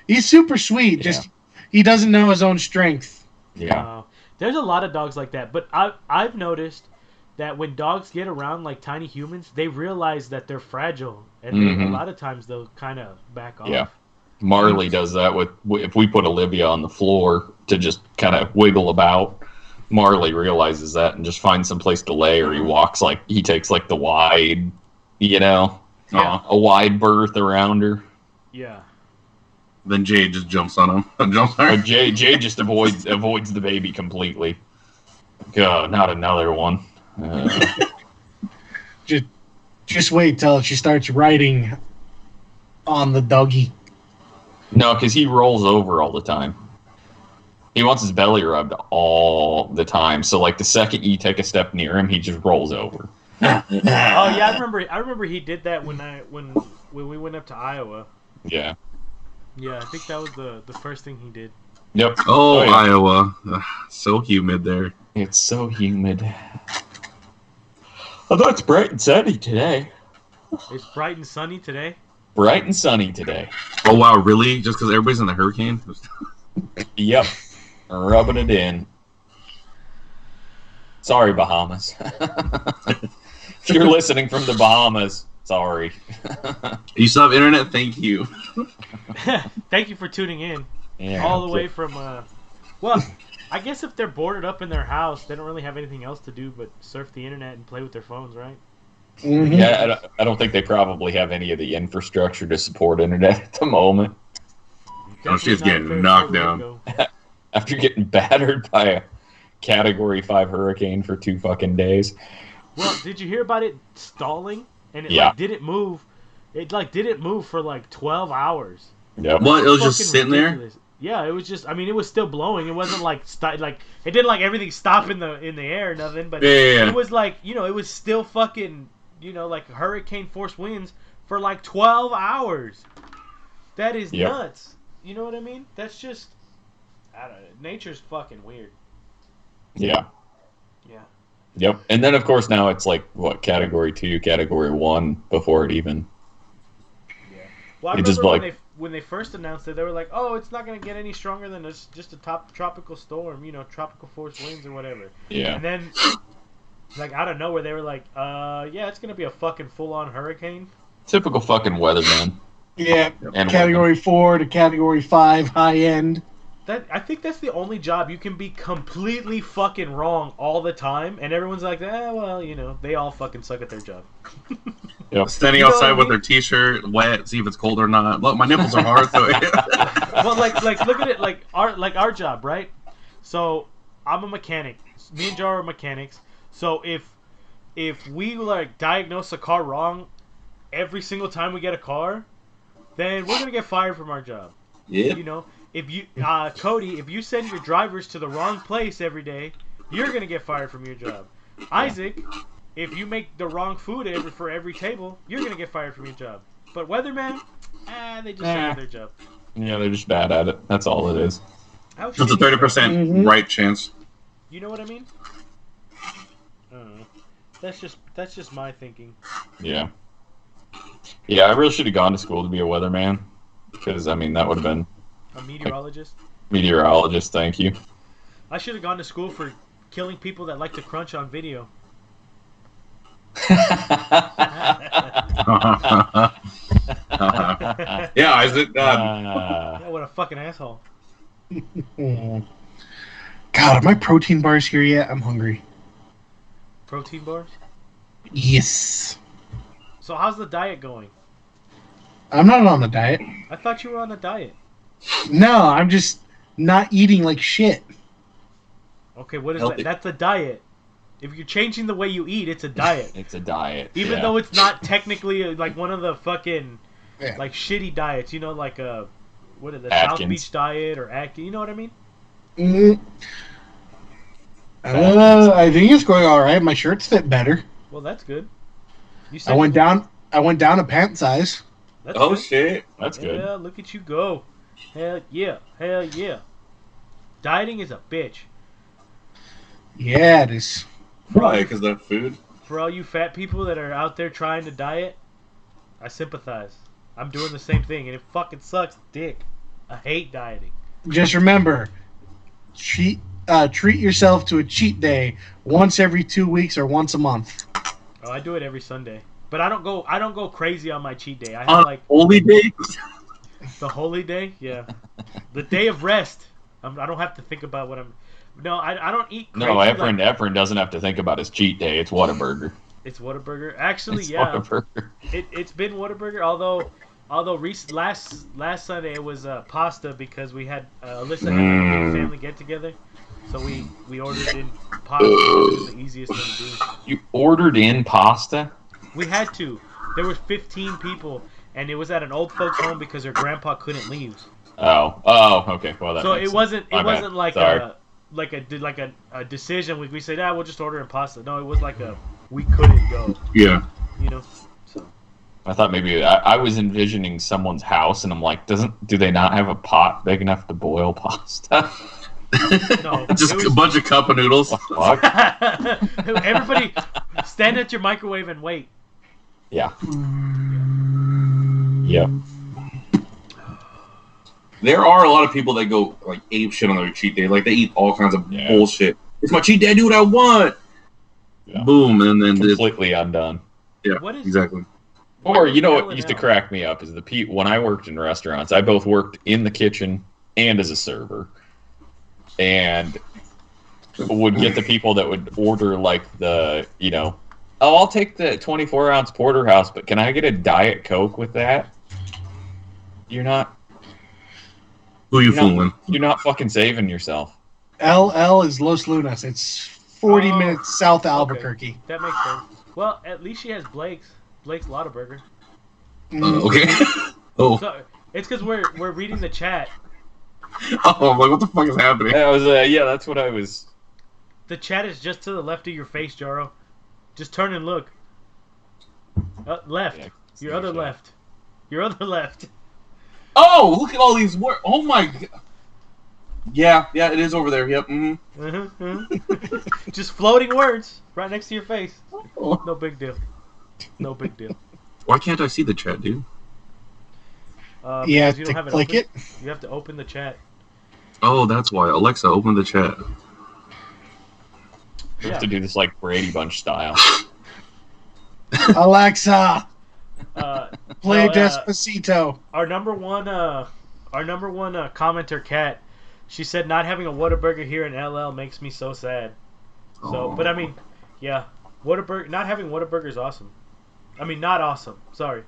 [SPEAKER 3] He's super sweet.
[SPEAKER 4] Yeah.
[SPEAKER 3] Just he doesn't know his own strength.
[SPEAKER 4] Yeah.
[SPEAKER 2] There's a lot of dogs like that, but I've noticed that when dogs get around like tiny humans, they realize that they're fragile, and a
[SPEAKER 4] Mhm.
[SPEAKER 2] lot of times they'll kind of back off.
[SPEAKER 4] Yeah. Marley does that with if we put Olivia on the floor to just kind of wiggle about. Marley realizes that and just finds some place to lay, or he takes like the wide,
[SPEAKER 2] Yeah.
[SPEAKER 4] a wide berth around her.
[SPEAKER 2] Yeah.
[SPEAKER 1] then Jade just jumps on him. Jumps on her.
[SPEAKER 4] But Jay just avoids the baby completely. God, not another one.
[SPEAKER 3] Just wait till she starts riding on the doggy.
[SPEAKER 4] No, because he rolls over all the time. He wants his belly rubbed all the time. So, like, the second you take a step near him, he just rolls over.
[SPEAKER 2] Oh yeah, I remember he did that when we went up to Iowa.
[SPEAKER 4] Yeah.
[SPEAKER 2] Yeah, I think that was the first thing he did.
[SPEAKER 4] Yep.
[SPEAKER 1] Oh,
[SPEAKER 4] yeah.
[SPEAKER 1] Iowa. Ugh, so humid there.
[SPEAKER 4] It's so humid. Although it's bright and sunny today.
[SPEAKER 2] It's bright and sunny today.
[SPEAKER 4] Bright and sunny today.
[SPEAKER 1] Oh, wow, really? Just because everybody's in the hurricane?
[SPEAKER 4] Yep. Rubbing it in. Sorry, Bahamas. If you're listening from the Bahamas, sorry.
[SPEAKER 1] You still have internet? Thank you.
[SPEAKER 2] Thank you for tuning in.
[SPEAKER 4] Yeah,
[SPEAKER 2] All the way from well, I guess if they're boarded up in their house, they don't really have anything else to do but surf the internet and play with their phones, right?
[SPEAKER 3] Mhm.
[SPEAKER 4] Yeah, I don't think they probably have any of the infrastructure to support internet at the moment.
[SPEAKER 1] Oh, she's
[SPEAKER 2] Definitely not
[SPEAKER 1] getting
[SPEAKER 2] very
[SPEAKER 1] knocked
[SPEAKER 2] far
[SPEAKER 1] down.
[SPEAKER 2] to go.
[SPEAKER 4] After getting battered by a Category 5 hurricane for 2 fucking days.
[SPEAKER 2] Well, did you hear about it stalling and it
[SPEAKER 4] Yeah.
[SPEAKER 2] like didn't move It like didn't move for like 12 hours.
[SPEAKER 4] Yep.
[SPEAKER 1] What? It was just
[SPEAKER 2] Fucking
[SPEAKER 1] sitting
[SPEAKER 2] ridiculous. Yeah, it was just. I mean, it was still blowing. It wasn't like like it didn't like everything stop in the air or nothing. But
[SPEAKER 1] Yeah.
[SPEAKER 2] it was like it was still fucking like hurricane force winds for like 12 hours. That is nuts. You know what I mean? That's just. I don't know. Nature's fucking weird.
[SPEAKER 4] Yeah.
[SPEAKER 2] Yeah.
[SPEAKER 4] Yep. And then of course now it's like what, category 2, category 1 before it even.
[SPEAKER 2] Yeah. Well, I
[SPEAKER 4] It just
[SPEAKER 2] remember
[SPEAKER 4] like
[SPEAKER 2] when they first announced it, they were like, "Oh, it's not gonna get any stronger than just a tropical storm, tropical force winds or whatever."
[SPEAKER 4] yeah.
[SPEAKER 2] And then, like out of nowhere, they were like, yeah, it's gonna be a fucking full-on hurricane."
[SPEAKER 4] Typical fucking weatherman.
[SPEAKER 3] Yeah,
[SPEAKER 4] And
[SPEAKER 3] category 4 to category 5, high end.
[SPEAKER 2] I think that's the only job you can be completely fucking wrong all the time, and everyone's like, well, they all fucking suck at their job.
[SPEAKER 4] Yep.
[SPEAKER 1] Standing
[SPEAKER 2] You know what
[SPEAKER 1] outside
[SPEAKER 2] I
[SPEAKER 1] with
[SPEAKER 2] mean?
[SPEAKER 1] their t-shirt, wet, see if it's cold or not. Look, my nipples are hard. So
[SPEAKER 2] Well, like look at it like our job, right? So I'm a mechanic. Me and Joe are mechanics. So if we like diagnose a car wrong every single time we get a car, then we're gonna get fired from our job.
[SPEAKER 1] yeah.
[SPEAKER 2] If you Cody, if you send your drivers to the wrong place every day, you're gonna get fired from your job. Isaac, if you make the wrong food for every table, you're gonna get fired from your job. But weatherman, they just suck at their job.
[SPEAKER 4] Yeah, they're just bad at it. That's all it is.
[SPEAKER 2] How
[SPEAKER 1] Just a
[SPEAKER 2] shitty is that?
[SPEAKER 1] 30% right chance.
[SPEAKER 2] You know what I mean? I don't know. That's just my thinking.
[SPEAKER 4] Yeah. Yeah, I really should have gone to school to be a weatherman. Because, I mean, that would have been
[SPEAKER 2] A meteorologist.
[SPEAKER 4] meteorologist, thank you.
[SPEAKER 2] I should have gone to school for killing people that like to crunch on video.
[SPEAKER 1] Yeah, Isaac.
[SPEAKER 2] Yeah, what a fucking asshole.
[SPEAKER 3] God, are my protein bars here yet? I'm hungry.
[SPEAKER 2] Protein bars.
[SPEAKER 3] Yes.
[SPEAKER 2] So how's the diet going?
[SPEAKER 3] I'm not on a diet.
[SPEAKER 2] I thought you were on a diet.
[SPEAKER 3] No, I'm just not eating like shit.
[SPEAKER 2] Okay, what is
[SPEAKER 1] Healthy.
[SPEAKER 2] that? That's a diet. If you're changing the way you eat, it's a diet.
[SPEAKER 4] It's a diet.
[SPEAKER 2] Even
[SPEAKER 4] yeah.
[SPEAKER 2] though it's not technically like one of the fucking
[SPEAKER 3] Yeah.
[SPEAKER 2] like shitty diets, like what is the
[SPEAKER 4] Atkins.
[SPEAKER 2] South Beach diet or Atkins? You know what I mean?
[SPEAKER 3] Mm. I think it's going all right. My shirts fit better.
[SPEAKER 2] Well, that's good. You
[SPEAKER 3] I went down a pant size.
[SPEAKER 2] That's
[SPEAKER 1] Oh
[SPEAKER 2] good.
[SPEAKER 1] shit!
[SPEAKER 4] That's good.
[SPEAKER 2] Yeah, look at you go. Hell yeah. Hell yeah. Dieting is a bitch.
[SPEAKER 3] Yeah, it is.
[SPEAKER 1] Why? Because of food.
[SPEAKER 2] For all you fat people that are out there trying to diet, I sympathize. I'm doing the same thing, and it fucking sucks dick. I hate dieting.
[SPEAKER 3] Just remember, treat yourself to a cheat day once every 2 weeks or once a month.
[SPEAKER 2] Oh, I do it every Sunday. But I don't go crazy on my cheat day. I have
[SPEAKER 1] On
[SPEAKER 2] like
[SPEAKER 1] holy day.
[SPEAKER 2] the holy day, yeah. The day of rest. I don't have to think about what I'm. No, I don't eat crazy.
[SPEAKER 4] No,
[SPEAKER 2] like-
[SPEAKER 4] Efren doesn't have to think about his cheat day. It's Whataburger.
[SPEAKER 2] It's Whataburger. Actually,
[SPEAKER 4] It's
[SPEAKER 2] yeah.
[SPEAKER 4] Whataburger.
[SPEAKER 2] It's been Whataburger. Although last Sunday it was pasta because we had Alyssa had a big family get together, so we ordered in pasta. It was the easiest thing to do.
[SPEAKER 4] You ordered in pasta?
[SPEAKER 2] We had to. There were 15 people, and it was at an old folks' home because their grandpa couldn't leave.
[SPEAKER 4] Oh, okay. Well, that
[SPEAKER 2] So
[SPEAKER 4] makes
[SPEAKER 2] it wasn't
[SPEAKER 4] sense. My bad.
[SPEAKER 2] like
[SPEAKER 4] Sorry.
[SPEAKER 2] a decision. We say, we'll just order in pasta. No, it was like we couldn't go.
[SPEAKER 1] Yeah.
[SPEAKER 2] So
[SPEAKER 4] I thought maybe I was envisioning someone's house, and I'm like, do they not have a pot big enough to boil pasta?
[SPEAKER 2] no,
[SPEAKER 1] Just
[SPEAKER 2] it
[SPEAKER 1] a bunch of cup of noodles.
[SPEAKER 4] Fuck.
[SPEAKER 2] Everybody, stand at your microwave and wait.
[SPEAKER 4] Yeah. Yep.
[SPEAKER 1] There are a lot of people that go like ape shit on their cheat day. Like they eat all kinds of
[SPEAKER 4] Yeah.
[SPEAKER 1] bullshit. It's my cheat day. I do what I want.
[SPEAKER 4] Yeah.
[SPEAKER 1] Boom, and then this.
[SPEAKER 4] Completely undone.
[SPEAKER 1] Yeah,
[SPEAKER 2] What is-
[SPEAKER 1] exactly.
[SPEAKER 4] Or you know
[SPEAKER 2] Hell
[SPEAKER 4] what
[SPEAKER 2] in
[SPEAKER 4] used to
[SPEAKER 2] hell.
[SPEAKER 4] crack me up is when I worked in restaurants, I both worked in the kitchen and as a server, and would get the people that would order like oh, I'll take the 24-ounce porterhouse, but can I get a Diet Coke with that? You're not
[SPEAKER 1] Who you
[SPEAKER 4] You're not-
[SPEAKER 1] fooling?
[SPEAKER 4] you're not fucking saving yourself.
[SPEAKER 3] LL is Los Lunas. It's 40
[SPEAKER 2] Oh,
[SPEAKER 3] minutes south of
[SPEAKER 2] okay.
[SPEAKER 3] Albuquerque.
[SPEAKER 2] That makes sense. Well, at least she has Blake's Lottaburger.
[SPEAKER 1] Okay. Oh.
[SPEAKER 2] So it's because we're reading the chat.
[SPEAKER 1] Oh, I'm like, what the fuck is happening?
[SPEAKER 4] I was, yeah, that's what I was.
[SPEAKER 2] The chat is just to the left of your face, Jaro. Just turn and look. Left.
[SPEAKER 4] Yeah,
[SPEAKER 2] Your other
[SPEAKER 4] chat.
[SPEAKER 2] left. Your other left.
[SPEAKER 1] Oh, look at all these words. Oh my god. Yeah, it is over there. Yep.
[SPEAKER 2] Just floating words right next to your face.
[SPEAKER 1] Oh.
[SPEAKER 2] No big deal. No big deal.
[SPEAKER 1] Why can't I see the chat, dude?
[SPEAKER 3] Yeah,
[SPEAKER 2] Because you don't
[SPEAKER 3] to
[SPEAKER 2] have it
[SPEAKER 3] click
[SPEAKER 2] open.
[SPEAKER 3] it.
[SPEAKER 2] You have to open the chat.
[SPEAKER 1] Oh, that's why. Alexa, open the chat.
[SPEAKER 4] We have to do this like Brady Bunch style.
[SPEAKER 3] Alexa, play
[SPEAKER 2] no,
[SPEAKER 3] Despacito.
[SPEAKER 2] Our number one commenter, Kat, she said not having a Whataburger here in LL makes me so sad. So,
[SPEAKER 1] Oh.
[SPEAKER 2] but I mean, yeah, Whataburger. Not having Whataburger is awesome. I mean, not awesome. Sorry.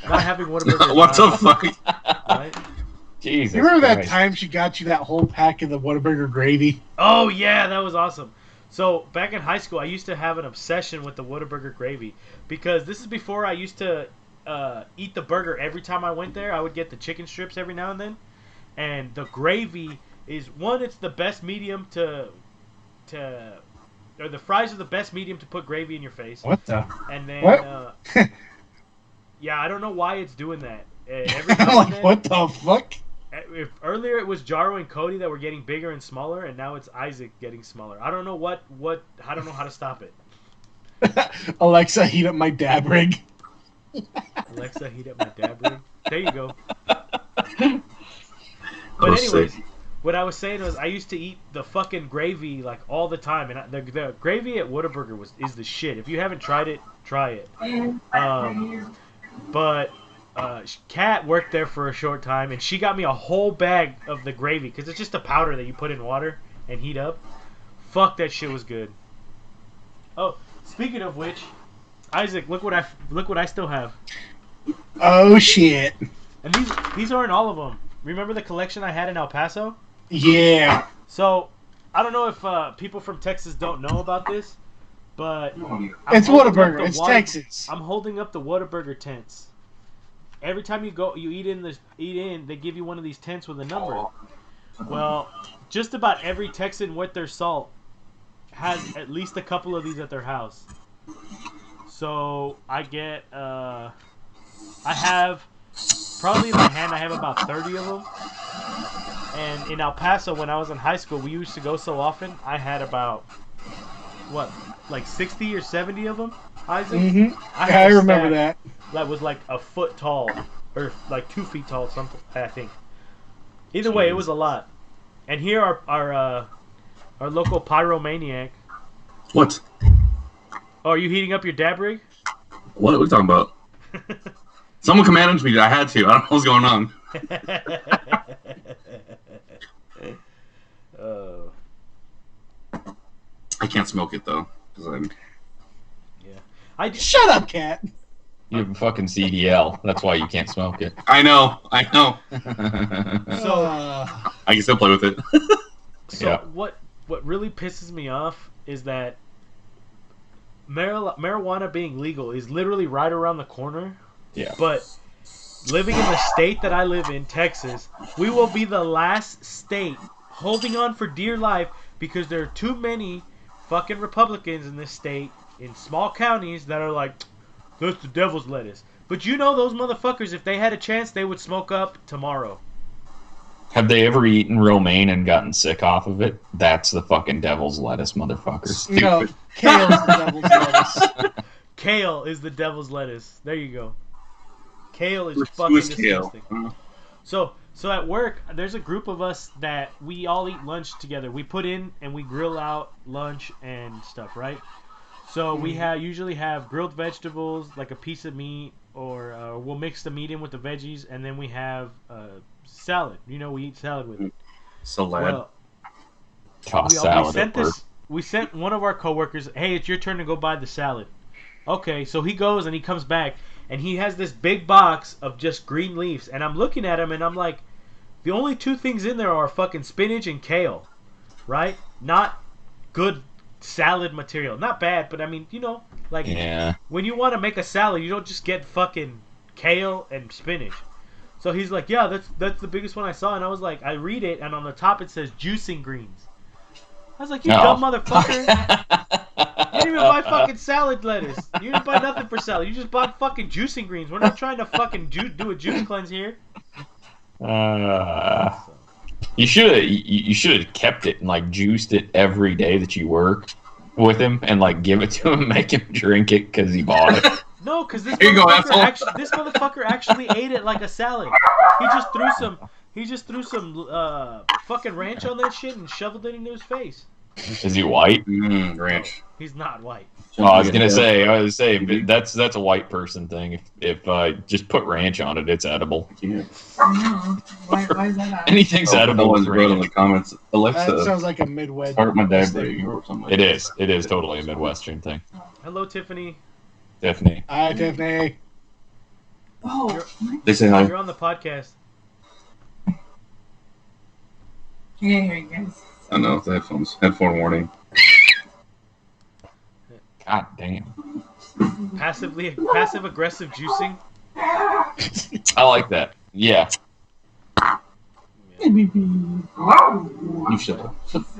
[SPEAKER 2] Not having Whataburger.
[SPEAKER 1] What the fuck?
[SPEAKER 2] Right?
[SPEAKER 4] Jesus.
[SPEAKER 3] You remember that
[SPEAKER 4] Christ.
[SPEAKER 3] time she got you that whole pack of the Whataburger gravy?
[SPEAKER 2] Oh yeah, that was awesome. So back in high school, I used to have an obsession with the Whataburger gravy because this is before I used to eat the burger every time I went there. I would get the chicken strips every now and then, and the gravy is one. It's the best medium or the fries are the best medium to put gravy in your face.
[SPEAKER 3] What the?
[SPEAKER 2] And then
[SPEAKER 3] What?
[SPEAKER 2] yeah, I don't know why it's doing that. Every
[SPEAKER 3] I'm
[SPEAKER 2] now and
[SPEAKER 3] like,
[SPEAKER 2] then,
[SPEAKER 3] what the fuck?
[SPEAKER 2] if earlier it was Jaro and Cody that were getting bigger and smaller, and now it's Isaac getting smaller. I don't know what I don't know how to stop it.
[SPEAKER 3] Alexa, heat up my dab rig.
[SPEAKER 2] Alexa, heat up my dab rig. There you go. But
[SPEAKER 1] Oh,
[SPEAKER 2] anyways,
[SPEAKER 1] sick.
[SPEAKER 2] what I was saying was I used to eat the fucking gravy like all the time, and the gravy at Whataburger is the shit. If you haven't tried it, try it. But Kat worked there for a short time, and she got me a whole bag of the gravy because it's just a powder that you put in water and heat up. Fuck, that shit was good. Oh, speaking of which, Isaac, look what I still have.
[SPEAKER 3] Oh shit.
[SPEAKER 2] And these aren't all of them. Remember the collection I had in El Paso?
[SPEAKER 3] Yeah.
[SPEAKER 2] So I don't know if people from Texas don't know about this, but
[SPEAKER 3] It's
[SPEAKER 2] holding up
[SPEAKER 3] Whataburger.
[SPEAKER 2] the
[SPEAKER 3] It's Texas.
[SPEAKER 2] I'm holding up the Whataburger tents. Every time you go, you eat in, they give you one of these tents with a number. Well, just about every Texan with their salt has at least a couple of these at their house. So I get, I have, probably in my hand, I have about 30 of them. And in El Paso, when I was in high school, we used to go so often, I had about, like 60 or 70 of them, Isaac?
[SPEAKER 3] Mm-hmm.
[SPEAKER 2] had
[SPEAKER 3] I
[SPEAKER 2] a
[SPEAKER 3] remember
[SPEAKER 2] stack
[SPEAKER 3] that.
[SPEAKER 2] that was like a foot tall, or like 2 feet tall, something, I think. Either way, it was a lot. And here our local pyromaniac.
[SPEAKER 1] What?
[SPEAKER 2] Oh, are you heating up your dab rig?
[SPEAKER 1] What are we talking about? Someone commanded me. I had to. I don't know what's going on. I can't smoke it though, because I'm.
[SPEAKER 2] Yeah,
[SPEAKER 3] Shut up, cat.
[SPEAKER 4] You have a fucking CDL. That's why you can't smoke it.
[SPEAKER 1] I know.
[SPEAKER 2] So,
[SPEAKER 1] I can still play with it.
[SPEAKER 2] so
[SPEAKER 4] Yeah.
[SPEAKER 2] what really pisses me off is that marijuana being legal is literally right around the corner.
[SPEAKER 4] Yeah.
[SPEAKER 2] But living in the state that I live in, Texas, we will be the last state holding on for dear life because there are too many fucking Republicans in this state in small counties that are like, that's the devil's lettuce. But you know those motherfuckers, if they had a chance, they would smoke up tomorrow.
[SPEAKER 4] Have they ever eaten romaine and gotten sick off of it? That's the fucking devil's lettuce, motherfuckers.
[SPEAKER 3] No, kale's the devil's lettuce.
[SPEAKER 2] Kale is the devil's lettuce. There you go. Kale is
[SPEAKER 1] Who
[SPEAKER 2] fucking
[SPEAKER 1] is kale?
[SPEAKER 2] disgusting. So at work, there's a group of us that we all eat lunch together. We put in and we grill out lunch and stuff, right? So we usually have grilled vegetables, like a piece of meat, or we'll mix the meat in with the veggies, and then we have salad. You know, we eat salad with it.
[SPEAKER 1] Salad.
[SPEAKER 2] Well,
[SPEAKER 4] Toss
[SPEAKER 2] we
[SPEAKER 4] salad
[SPEAKER 2] sent
[SPEAKER 4] at work.
[SPEAKER 2] this. We sent one of our coworkers, hey, it's your turn to go buy the salad. Okay, so he goes and he comes back, and he has this big box of just green leaves, and I'm looking at him and I'm like, the only two things in there are fucking spinach and kale, right? Not good salad material. Not bad, but I mean, you know, like
[SPEAKER 4] Yeah.
[SPEAKER 2] when you want to make a salad, you don't just get fucking kale and spinach. So he's like, yeah, that's the biggest one I saw. And I was like, I read it, and on the top it says juicing greens. I was like, you dumb motherfucker. You didn't even buy fucking salad lettuce. You didn't buy nothing for salad. You just bought fucking juicing greens. We're not trying to fucking do a juice cleanse here.
[SPEAKER 4] You should have kept it and like juiced it every day that you work with him and like give it to him, make him drink it because he bought it.
[SPEAKER 2] No, because this
[SPEAKER 1] this
[SPEAKER 2] motherfucker actually ate it like a salad. He just threw some fucking ranch on that shit and shoveled it into his face.
[SPEAKER 4] Is he white?
[SPEAKER 1] Ranch.
[SPEAKER 2] He's not white.
[SPEAKER 4] Oh, I was gonna say, but that's a white person thing. If just put ranch on it, it's edible.
[SPEAKER 1] Yeah.
[SPEAKER 5] Why is that?
[SPEAKER 4] Anything's edible.
[SPEAKER 1] No one's
[SPEAKER 4] with
[SPEAKER 1] wrote in
[SPEAKER 4] ranch.
[SPEAKER 1] the comments.
[SPEAKER 3] That
[SPEAKER 1] Alexa,
[SPEAKER 3] sounds like a Midwest.
[SPEAKER 1] start my dad break or something. Like
[SPEAKER 4] It is totally a Midwestern thing.
[SPEAKER 2] Hello, Tiffany.
[SPEAKER 4] Tiffany.
[SPEAKER 3] Hi, Tiffany.
[SPEAKER 5] Oh,
[SPEAKER 1] They say hi.
[SPEAKER 2] You're on the podcast.
[SPEAKER 5] I can't hear you guys.
[SPEAKER 1] I know it's the headphones. Headphone warning.
[SPEAKER 4] God damn.
[SPEAKER 2] Passive aggressive juicing.
[SPEAKER 4] I like that. Yeah.
[SPEAKER 1] You should.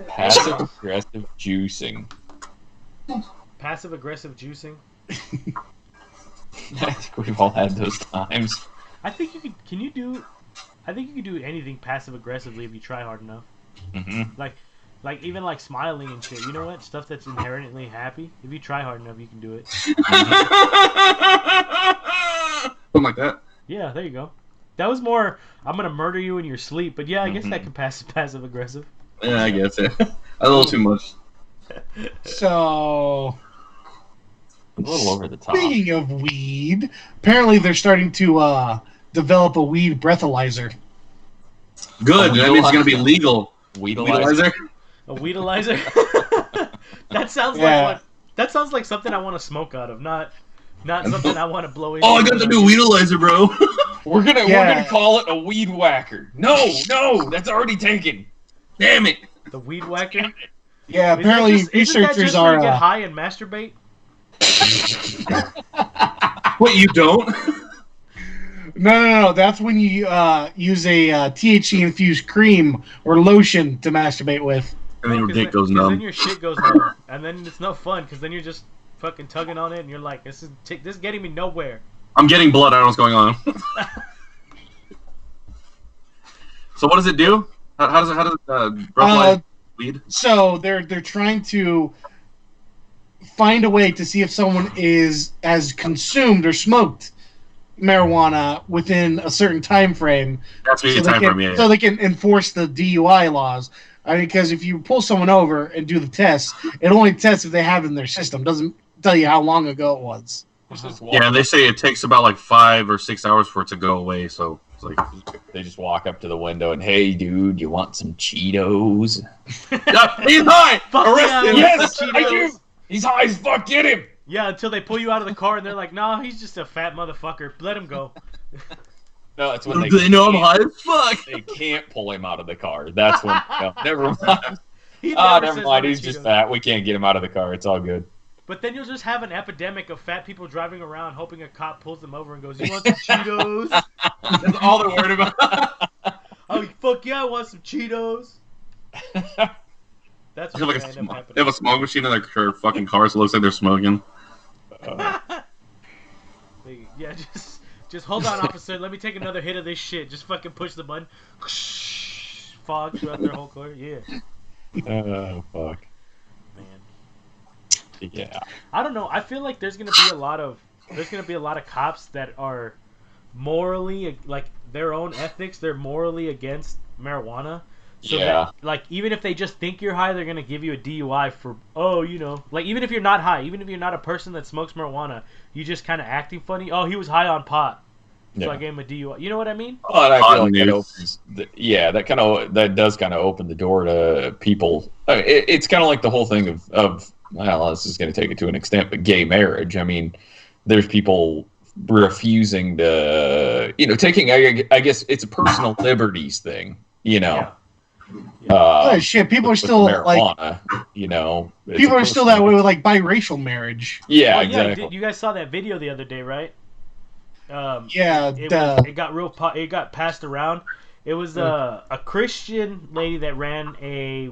[SPEAKER 4] Passive aggressive juicing.
[SPEAKER 2] Passive aggressive juicing.
[SPEAKER 4] I think we've all had those times.
[SPEAKER 2] I think you could. Can you do? I think you can do anything passive aggressively if you try hard enough.
[SPEAKER 4] Mm-hmm.
[SPEAKER 2] Like even like smiling and shit. You know what? Stuff that's inherently happy. If you try hard enough, you can do it.
[SPEAKER 1] Something like that.
[SPEAKER 2] Yeah, there you go. That was more. I'm gonna murder you in your sleep. But yeah, I guess that could passive aggressive.
[SPEAKER 1] Yeah, I guess it. A little too much.
[SPEAKER 3] So,
[SPEAKER 4] A little over the top.
[SPEAKER 3] speaking of weed, apparently they're starting to develop a weed breathalyzer.
[SPEAKER 1] Good. That means it's gonna be legal.
[SPEAKER 4] Weedalizer.
[SPEAKER 2] A weedalizer. That sounds
[SPEAKER 3] Yeah.
[SPEAKER 2] like what. That sounds like something I want to smoke out of, not something I want to blow in.
[SPEAKER 1] Oh, I got the new weedalizer, bro.
[SPEAKER 4] We're
[SPEAKER 3] Yeah.
[SPEAKER 4] gonna call it a weed whacker. No, that's already taken.
[SPEAKER 1] Damn it.
[SPEAKER 2] The weed whacker.
[SPEAKER 3] Yeah, apparently
[SPEAKER 2] Isn't that
[SPEAKER 3] researchers
[SPEAKER 2] just where
[SPEAKER 3] are.
[SPEAKER 2] you get high and masturbate?
[SPEAKER 1] Wait, you don't?
[SPEAKER 3] No. That's when you use a THC infused cream or lotion to masturbate with.
[SPEAKER 1] And then your dick goes
[SPEAKER 2] 'cause
[SPEAKER 1] numb.
[SPEAKER 2] Then your shit goes numb, and then it's no fun because then you're just fucking tugging on it, and you're like, this is getting me nowhere.
[SPEAKER 1] I'm getting blood. I don't know what's going on. So what does it do? How does breathalyze weed?
[SPEAKER 3] So they're trying to find a way to see if someone has consumed or smoked marijuana within a certain time frame.
[SPEAKER 1] That's me. Time frame. Yeah.
[SPEAKER 3] So they can enforce the DUI laws. I mean, because if you pull someone over and do the test, it only tests if they have it in their system. Doesn't tell you how long ago it was.
[SPEAKER 1] Yeah, and they say it takes about like 5 or 6 hours for it to go away. So it's like
[SPEAKER 4] They just walk up to the window and, hey, dude, you want some Cheetos?
[SPEAKER 1] yeah, he's high.
[SPEAKER 2] Fuck
[SPEAKER 1] Arrest him.
[SPEAKER 2] yeah,
[SPEAKER 4] Yes,
[SPEAKER 2] Cheetos.
[SPEAKER 4] I do. He's high as fuck. Get him.
[SPEAKER 2] Yeah, until they pull you out of the car and they're like, "No, he's just a fat motherfucker. Let him go."
[SPEAKER 4] No, that's when
[SPEAKER 1] They know I'm high as fuck.
[SPEAKER 4] They can't pull him out of the car. That's when. No, never mind.
[SPEAKER 2] He
[SPEAKER 4] Never
[SPEAKER 2] says
[SPEAKER 4] mind.
[SPEAKER 2] no
[SPEAKER 4] He's
[SPEAKER 2] to
[SPEAKER 4] just
[SPEAKER 2] Cheetos.
[SPEAKER 4] fat. We can't get him out of the car. It's all good.
[SPEAKER 2] But then you'll just have an epidemic of fat people driving around, hoping a cop pulls them over and goes, "You want some Cheetos?"
[SPEAKER 1] That's all they're worried about.
[SPEAKER 2] Oh, fuck yeah, I want some Cheetos. That's
[SPEAKER 1] They have,
[SPEAKER 2] what's
[SPEAKER 1] like
[SPEAKER 2] gonna end up
[SPEAKER 1] they
[SPEAKER 2] happening.
[SPEAKER 1] have a smoke machine in their fucking car, so it looks like they're smoking.
[SPEAKER 2] Yeah, just hold on, officer. Let me take another hit of this shit. Just fucking push the button. Fog throughout their whole car. Yeah,
[SPEAKER 4] Oh fuck.
[SPEAKER 2] man.
[SPEAKER 4] Yeah.
[SPEAKER 2] I don't know. I feel like there's gonna be a lot of cops that are morally, like their own ethics. They're morally against marijuana. So
[SPEAKER 4] Yeah.
[SPEAKER 2] that, like, even if they just think you're high, they're gonna give you a DUI for, like, even if you're not high, even if you're not a person that smokes marijuana, you just kind of acting funny. Oh, he was high on pot, so
[SPEAKER 4] Yeah.
[SPEAKER 2] I gave him a DUI. You know what I mean?
[SPEAKER 4] Oh, and I feel like that
[SPEAKER 1] News.
[SPEAKER 4] opens. That does kind of open the door to people. I mean, it's kind of like the whole thing of well, this is going to take it to an extent, but gay marriage. I mean, there's people refusing to, taking. I guess it's a personal liberties thing.
[SPEAKER 2] Yeah.
[SPEAKER 3] Oh, shit, people are
[SPEAKER 4] with
[SPEAKER 3] still like
[SPEAKER 4] marijuana. It's
[SPEAKER 3] people
[SPEAKER 4] a
[SPEAKER 3] are still that
[SPEAKER 4] personal-
[SPEAKER 3] way with like biracial marriage.
[SPEAKER 4] Yeah,
[SPEAKER 2] Oh,
[SPEAKER 4] exactly.
[SPEAKER 2] you guys saw that video the other day, right?
[SPEAKER 3] Yeah,
[SPEAKER 2] it got it got passed around. It was a Christian lady that ran a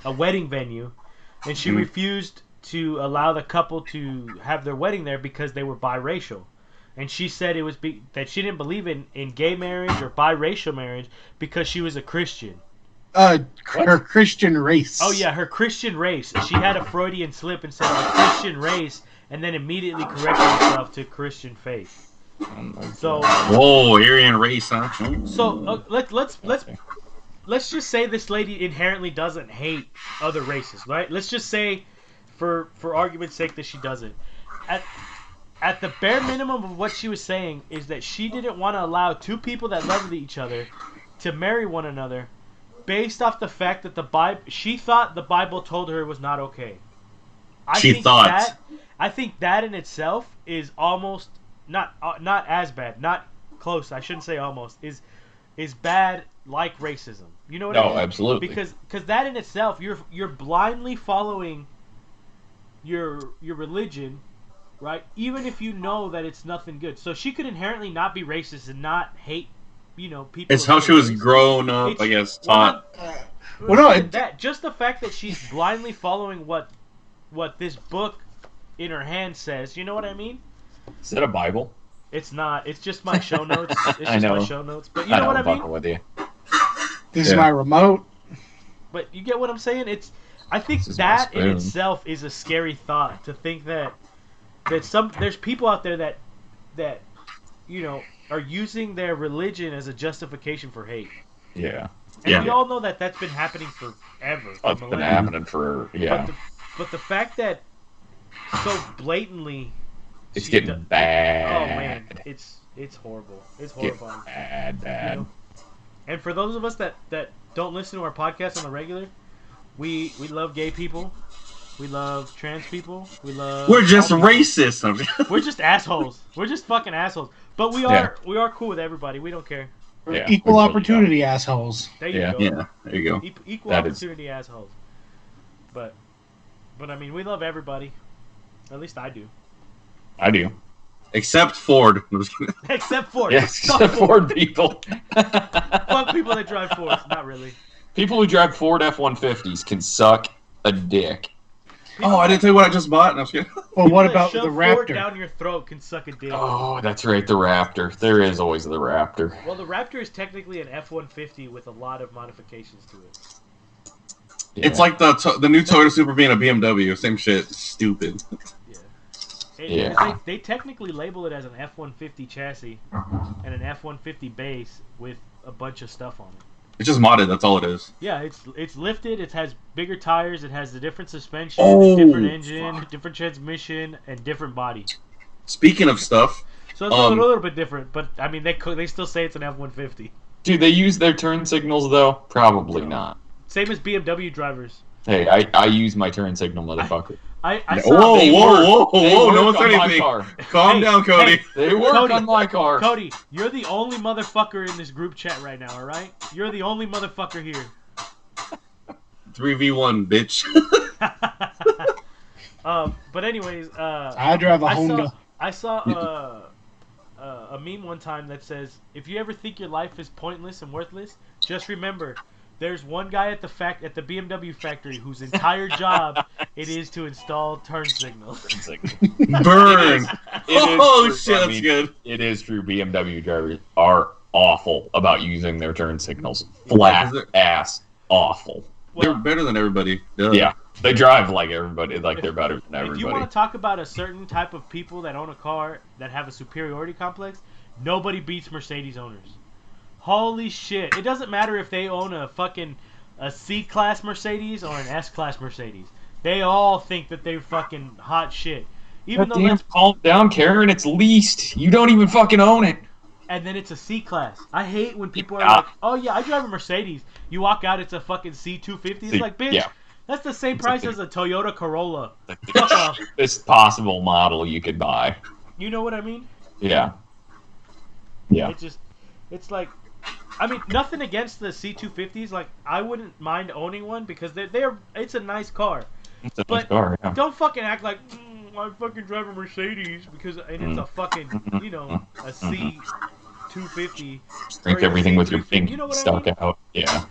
[SPEAKER 2] wedding venue, and she refused to allow the couple to have their wedding there because they were biracial. And she said it was that she didn't believe in gay marriage or biracial marriage because she was a Christian.
[SPEAKER 3] her Christian race.
[SPEAKER 2] Oh yeah, her Christian race. She had a Freudian slip and said Christian race, and then immediately corrected herself to Christian faith. So
[SPEAKER 1] whoa, Aryan race, huh?
[SPEAKER 2] So let's just say this lady inherently doesn't hate other races, right? Let's just say, for argument's sake, that she doesn't. At the bare minimum of what she was saying is that she didn't want to allow two people that loved each other to marry one another, based off the fact that she thought the Bible told her it was not okay. I think that in itself is almost not as bad, not close. I shouldn't say almost is bad like racism. You know what I mean?
[SPEAKER 4] No, absolutely.
[SPEAKER 2] Because that in itself, you're blindly following your religion, right? Even if you know that it's nothing good. So she could inherently not be racist and not hate, people.
[SPEAKER 1] It's how she was grown up, I guess, taught.
[SPEAKER 2] Just the fact that she's blindly following what this book in her hand says. You know what I mean?
[SPEAKER 4] Is that a Bible?
[SPEAKER 2] It's not. It's just my show notes. It's
[SPEAKER 4] I
[SPEAKER 2] just
[SPEAKER 4] know.
[SPEAKER 2] my show notes. But you know what I mean?
[SPEAKER 4] With you.
[SPEAKER 3] This is my remote.
[SPEAKER 2] But you get what I'm saying? I think that in itself is a scary thought, to think that there's people out there that are using their religion as a justification for hate.
[SPEAKER 4] Yeah.
[SPEAKER 2] And we all know that that's been happening forever.
[SPEAKER 4] It's been happening for
[SPEAKER 2] But the fact that so blatantly
[SPEAKER 4] it's getting bad.
[SPEAKER 2] Oh man, it's horrible. It's horrifying.
[SPEAKER 4] Bad.
[SPEAKER 2] And for those of us that don't listen to our podcast on the regular, we love gay people. We love trans people.
[SPEAKER 1] We're just racist.
[SPEAKER 2] We're just assholes. We're just fucking assholes. But we are cool with everybody. We don't care.
[SPEAKER 3] We're equal opportunity assholes.
[SPEAKER 2] There you go.
[SPEAKER 1] Yeah, there you go.
[SPEAKER 2] Equal opportunity assholes. But I mean, we love everybody. At least I do.
[SPEAKER 4] I do.
[SPEAKER 1] Except Ford.
[SPEAKER 2] Except Ford.
[SPEAKER 4] Yes, except Ford people.
[SPEAKER 2] Fuck people that drive Fords. Not really.
[SPEAKER 4] People who drive Ford F-150s can suck a dick.
[SPEAKER 1] Oh, I didn't tell you what I just bought. No,
[SPEAKER 3] well, what about the Raptor?
[SPEAKER 2] Ford down your throat can suck a dick.
[SPEAKER 4] Oh, that's right, the Raptor. There is always the Raptor.
[SPEAKER 2] Well, the Raptor is technically an F-150 with a lot of modifications to it.
[SPEAKER 1] Yeah. It's like the new Toyota Supra being a BMW. Same shit. Stupid.
[SPEAKER 2] They technically label it as an F-150 chassis and an F-150 base with a bunch of stuff on it.
[SPEAKER 1] It's just modded. That's all it is.
[SPEAKER 2] Yeah, it's lifted. It has bigger tires. It has a different suspension, a different engine, different transmission, and different body.
[SPEAKER 1] Speaking of stuff,
[SPEAKER 2] so it's a little bit different. But I mean, they still say it's an F-150.
[SPEAKER 4] Do they use their turn signals though? Probably not.
[SPEAKER 2] Same as BMW drivers.
[SPEAKER 4] Hey, I use my turn signal, motherfucker.
[SPEAKER 2] I saw.
[SPEAKER 1] Whoa! No one said anything. Calm down, Cody.
[SPEAKER 4] They work on my car.
[SPEAKER 2] Cody, you're the only motherfucker in this group chat right now. All right, you're the only motherfucker here.
[SPEAKER 1] 3v1, bitch.
[SPEAKER 2] But anyways,
[SPEAKER 3] I drive a Honda.
[SPEAKER 2] I saw a meme one time that says, "If you ever think your life is pointless and worthless, just remember." There's one guy at the BMW factory whose entire job it is to install turn signals.
[SPEAKER 1] Burn! That's good.
[SPEAKER 4] It is true. BMW drivers are awful about using their turn signals. Flat ass awful.
[SPEAKER 1] They're better than everybody.
[SPEAKER 4] Yeah, they drive like everybody. Like they're better than everybody.
[SPEAKER 2] If you want to talk about a certain type of people that own a car that have a superiority complex, nobody beats Mercedes owners. Holy shit. It doesn't matter if they own a C-class Mercedes or an S-class Mercedes. They all think that they're fucking hot shit. Even though
[SPEAKER 4] damn, calm down, Karen. It's leased. You don't even fucking own it.
[SPEAKER 2] And then it's a C-class. I hate when people are like, oh yeah, I drive a Mercedes. You walk out, it's a fucking C250. It's like, bitch, that's the same price as a Toyota Corolla.
[SPEAKER 4] Best possible model you could buy.
[SPEAKER 2] You know what I mean?
[SPEAKER 4] Yeah.
[SPEAKER 2] It's like, I mean, nothing against the C250s. Like, I wouldn't mind owning one because it's a nice car.
[SPEAKER 4] It's a nice car, yeah.
[SPEAKER 2] Don't fucking act like I fucking drive a Mercedes because and it's a fucking a C250.
[SPEAKER 4] Drink
[SPEAKER 2] or a
[SPEAKER 4] everything with your
[SPEAKER 2] C350,
[SPEAKER 4] pink
[SPEAKER 2] you know what I
[SPEAKER 4] stuck
[SPEAKER 2] mean?
[SPEAKER 4] out. Yeah.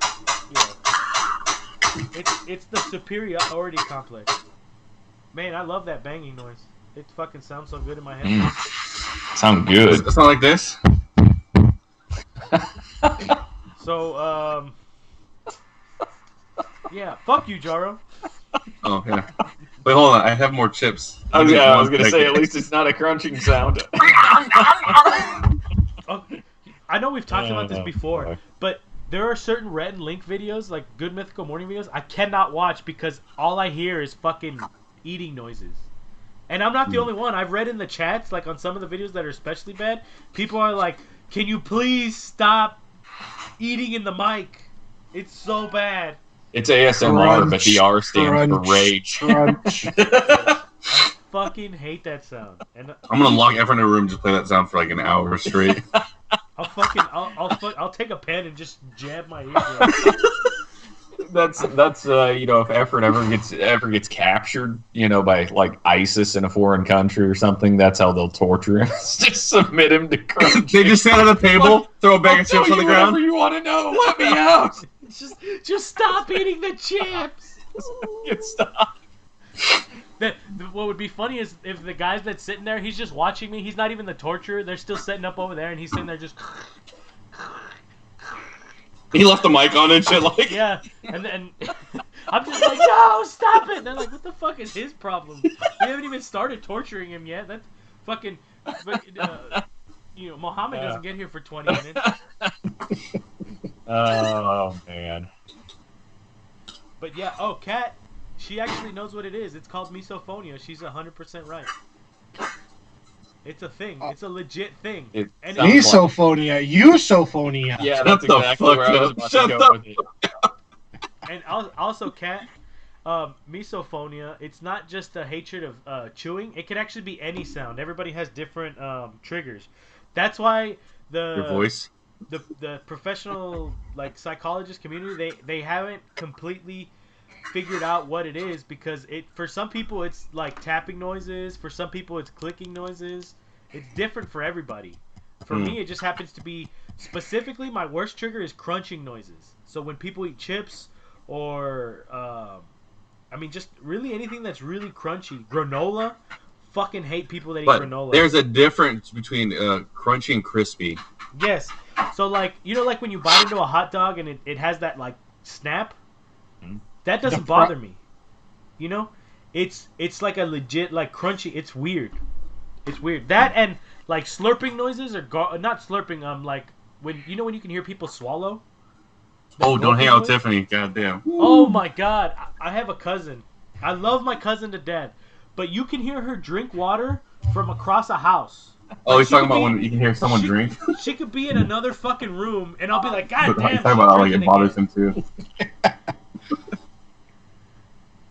[SPEAKER 2] It's the superiority complex. Man, I love that banging noise. It fucking sounds so good in my head.
[SPEAKER 4] Sound good.
[SPEAKER 1] It's not like this.
[SPEAKER 2] So, yeah, fuck you, Jaro.
[SPEAKER 1] Oh yeah. Wait, hold on. I have more chips.
[SPEAKER 4] I was gonna say, at
[SPEAKER 1] Second.
[SPEAKER 4] least it's not a crunching sound.
[SPEAKER 2] Oh, I know we've talked about this before,
[SPEAKER 4] fuck.
[SPEAKER 2] but there are certain Red and Link videos, like Good Mythical Morning videos, I cannot watch because all I hear is fucking eating noises. And I'm not the only one. I've read in the chats, like on some of the videos that are especially bad, people are like, can you please stop eating in the mic? It's so bad.
[SPEAKER 4] It's ASMR, but the R stands for
[SPEAKER 3] crunch,
[SPEAKER 4] rage.
[SPEAKER 3] crunch.
[SPEAKER 2] I fucking hate that sound. And
[SPEAKER 1] I'm gonna lock everyone in a room, just play that sound for like an hour straight.
[SPEAKER 2] I'll take a pen and just jab my eardrum.
[SPEAKER 4] That's if Efren ever gets captured, by like ISIS in a foreign country or something, that's how they'll torture him. Just submit him to crunch.
[SPEAKER 1] They just sit at a table, throw a bag of chips on the ground.
[SPEAKER 4] Whatever you want to know, let me out.
[SPEAKER 2] Just stop eating the chips.
[SPEAKER 4] Get stopped.
[SPEAKER 2] What would be funny is if the guy's that's sitting there, he's just watching me. He's not even the torturer. They're still setting up over there, and he's sitting there just.
[SPEAKER 1] He left the mic on and shit. Like,
[SPEAKER 2] Yeah, and then I'm just like, no, stop it. And they're like, what the fuck is his problem? We haven't even started torturing him yet. That's fucking. But Mohammed doesn't get here for 20 minutes.
[SPEAKER 4] Oh man.
[SPEAKER 2] But yeah, Kat, she actually knows what it is. It's called misophonia. She's 100% right. It's a thing. It's a legit thing.
[SPEAKER 4] It
[SPEAKER 2] And
[SPEAKER 4] sounds
[SPEAKER 3] Misophonia, eusophonia.
[SPEAKER 4] Yeah,
[SPEAKER 1] Shut
[SPEAKER 4] that's
[SPEAKER 1] the
[SPEAKER 4] exactly
[SPEAKER 1] fuck
[SPEAKER 4] where I was
[SPEAKER 1] up.
[SPEAKER 4] about
[SPEAKER 1] Shut
[SPEAKER 4] to
[SPEAKER 1] the-
[SPEAKER 4] go with it.
[SPEAKER 2] And also, Kat, misophonia, it's not just a hatred of chewing. It can actually be any sound. Everybody has different triggers. That's why
[SPEAKER 1] your voice.
[SPEAKER 2] the professional psychologist community they haven't completely figured out what it is, because for some people it's like tapping noises, for some people it's clicking noises. It's different for everybody. For me, it just happens to be specifically my worst trigger is crunching noises. So when people eat chips or just really anything that's really crunchy, granola, fucking hate people that eat
[SPEAKER 1] But
[SPEAKER 2] granola.
[SPEAKER 1] there's a difference between crunchy and crispy.
[SPEAKER 2] Yes. So like when you bite into a hot dog and it has that like snap, that doesn't bother me. It's like a legit like crunchy. It's weird. It's weird. That and like slurping noises or not slurping. Like when you can hear people swallow.
[SPEAKER 1] Oh, don't hang out with
[SPEAKER 2] noise?
[SPEAKER 1] Tiffany. Goddamn.
[SPEAKER 2] Oh my god, I have a cousin. I love my cousin to death, but you can hear her drink water from across a house.
[SPEAKER 1] Oh, he's
[SPEAKER 2] She
[SPEAKER 1] talking
[SPEAKER 2] could
[SPEAKER 1] about
[SPEAKER 2] be-
[SPEAKER 1] when you can hear someone
[SPEAKER 2] she-
[SPEAKER 1] drink.
[SPEAKER 2] She could be in another fucking room, and I'll be like, God
[SPEAKER 1] He's
[SPEAKER 2] damn.
[SPEAKER 1] talking about how like
[SPEAKER 2] she's
[SPEAKER 1] it bothers
[SPEAKER 2] drinking
[SPEAKER 1] him too.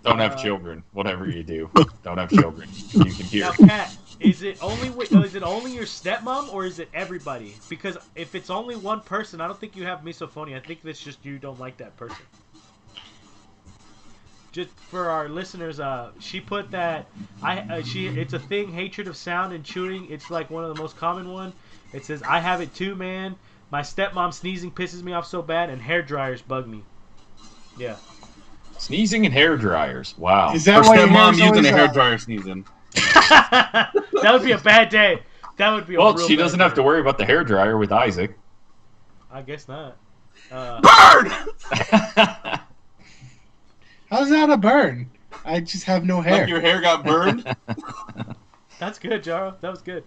[SPEAKER 4] Don't have children. Whatever you do, don't have children. You can hear.
[SPEAKER 2] Now, Kat, is it only your stepmom or is it everybody? Because if it's only one person, I don't think you have misophonia. I think it's just you don't like that person. Just for our listeners, she put that it's a thing, hatred of sound and chewing. It's like one of the most common one. It says, I have it too, man. My stepmom sneezing pisses me off so bad, and hair dryers bug me. Yeah.
[SPEAKER 4] Sneezing and hair dryers. Wow.
[SPEAKER 3] Is that
[SPEAKER 1] Or
[SPEAKER 3] why your
[SPEAKER 1] stepmom
[SPEAKER 3] hair's
[SPEAKER 1] using a
[SPEAKER 3] always
[SPEAKER 1] hairdryer sneezing.
[SPEAKER 2] That would be a bad day. That would be a
[SPEAKER 4] Well,
[SPEAKER 2] real
[SPEAKER 4] she
[SPEAKER 2] bad
[SPEAKER 4] doesn't have
[SPEAKER 2] day.
[SPEAKER 4] to worry about the hair dryer with Isaac.
[SPEAKER 2] I guess not.
[SPEAKER 1] Bird!
[SPEAKER 3] How's that a burn? I just have no hair.
[SPEAKER 1] Like your hair got burned?
[SPEAKER 2] That's good, Jaro. That was good.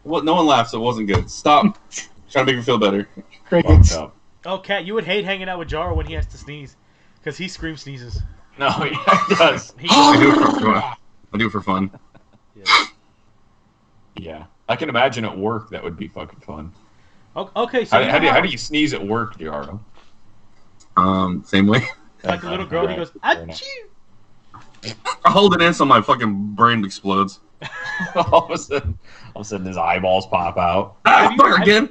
[SPEAKER 1] Well, no one laughed, so it wasn't good. Stop. Trying to make me feel better.
[SPEAKER 3] Crickets.
[SPEAKER 4] Fucked up.
[SPEAKER 2] Oh, Kat, you would hate hanging out with Jaro when he has to sneeze. Because he scream sneezes.
[SPEAKER 4] No, yeah, it does.
[SPEAKER 1] I do it for fun. I do it for fun.
[SPEAKER 2] Yeah.
[SPEAKER 4] Yeah. I can imagine at work that would be fucking fun.
[SPEAKER 2] Okay, so
[SPEAKER 4] How do you sneeze at work, Diaro?
[SPEAKER 1] Same way.
[SPEAKER 2] like a little girl, he goes,
[SPEAKER 4] Fair enough.
[SPEAKER 2] achoo!
[SPEAKER 1] I hold it in so my fucking brain explodes.
[SPEAKER 4] all of a sudden his eyeballs pop out.
[SPEAKER 1] Ah,
[SPEAKER 2] you-
[SPEAKER 1] fuck
[SPEAKER 2] have-
[SPEAKER 1] again.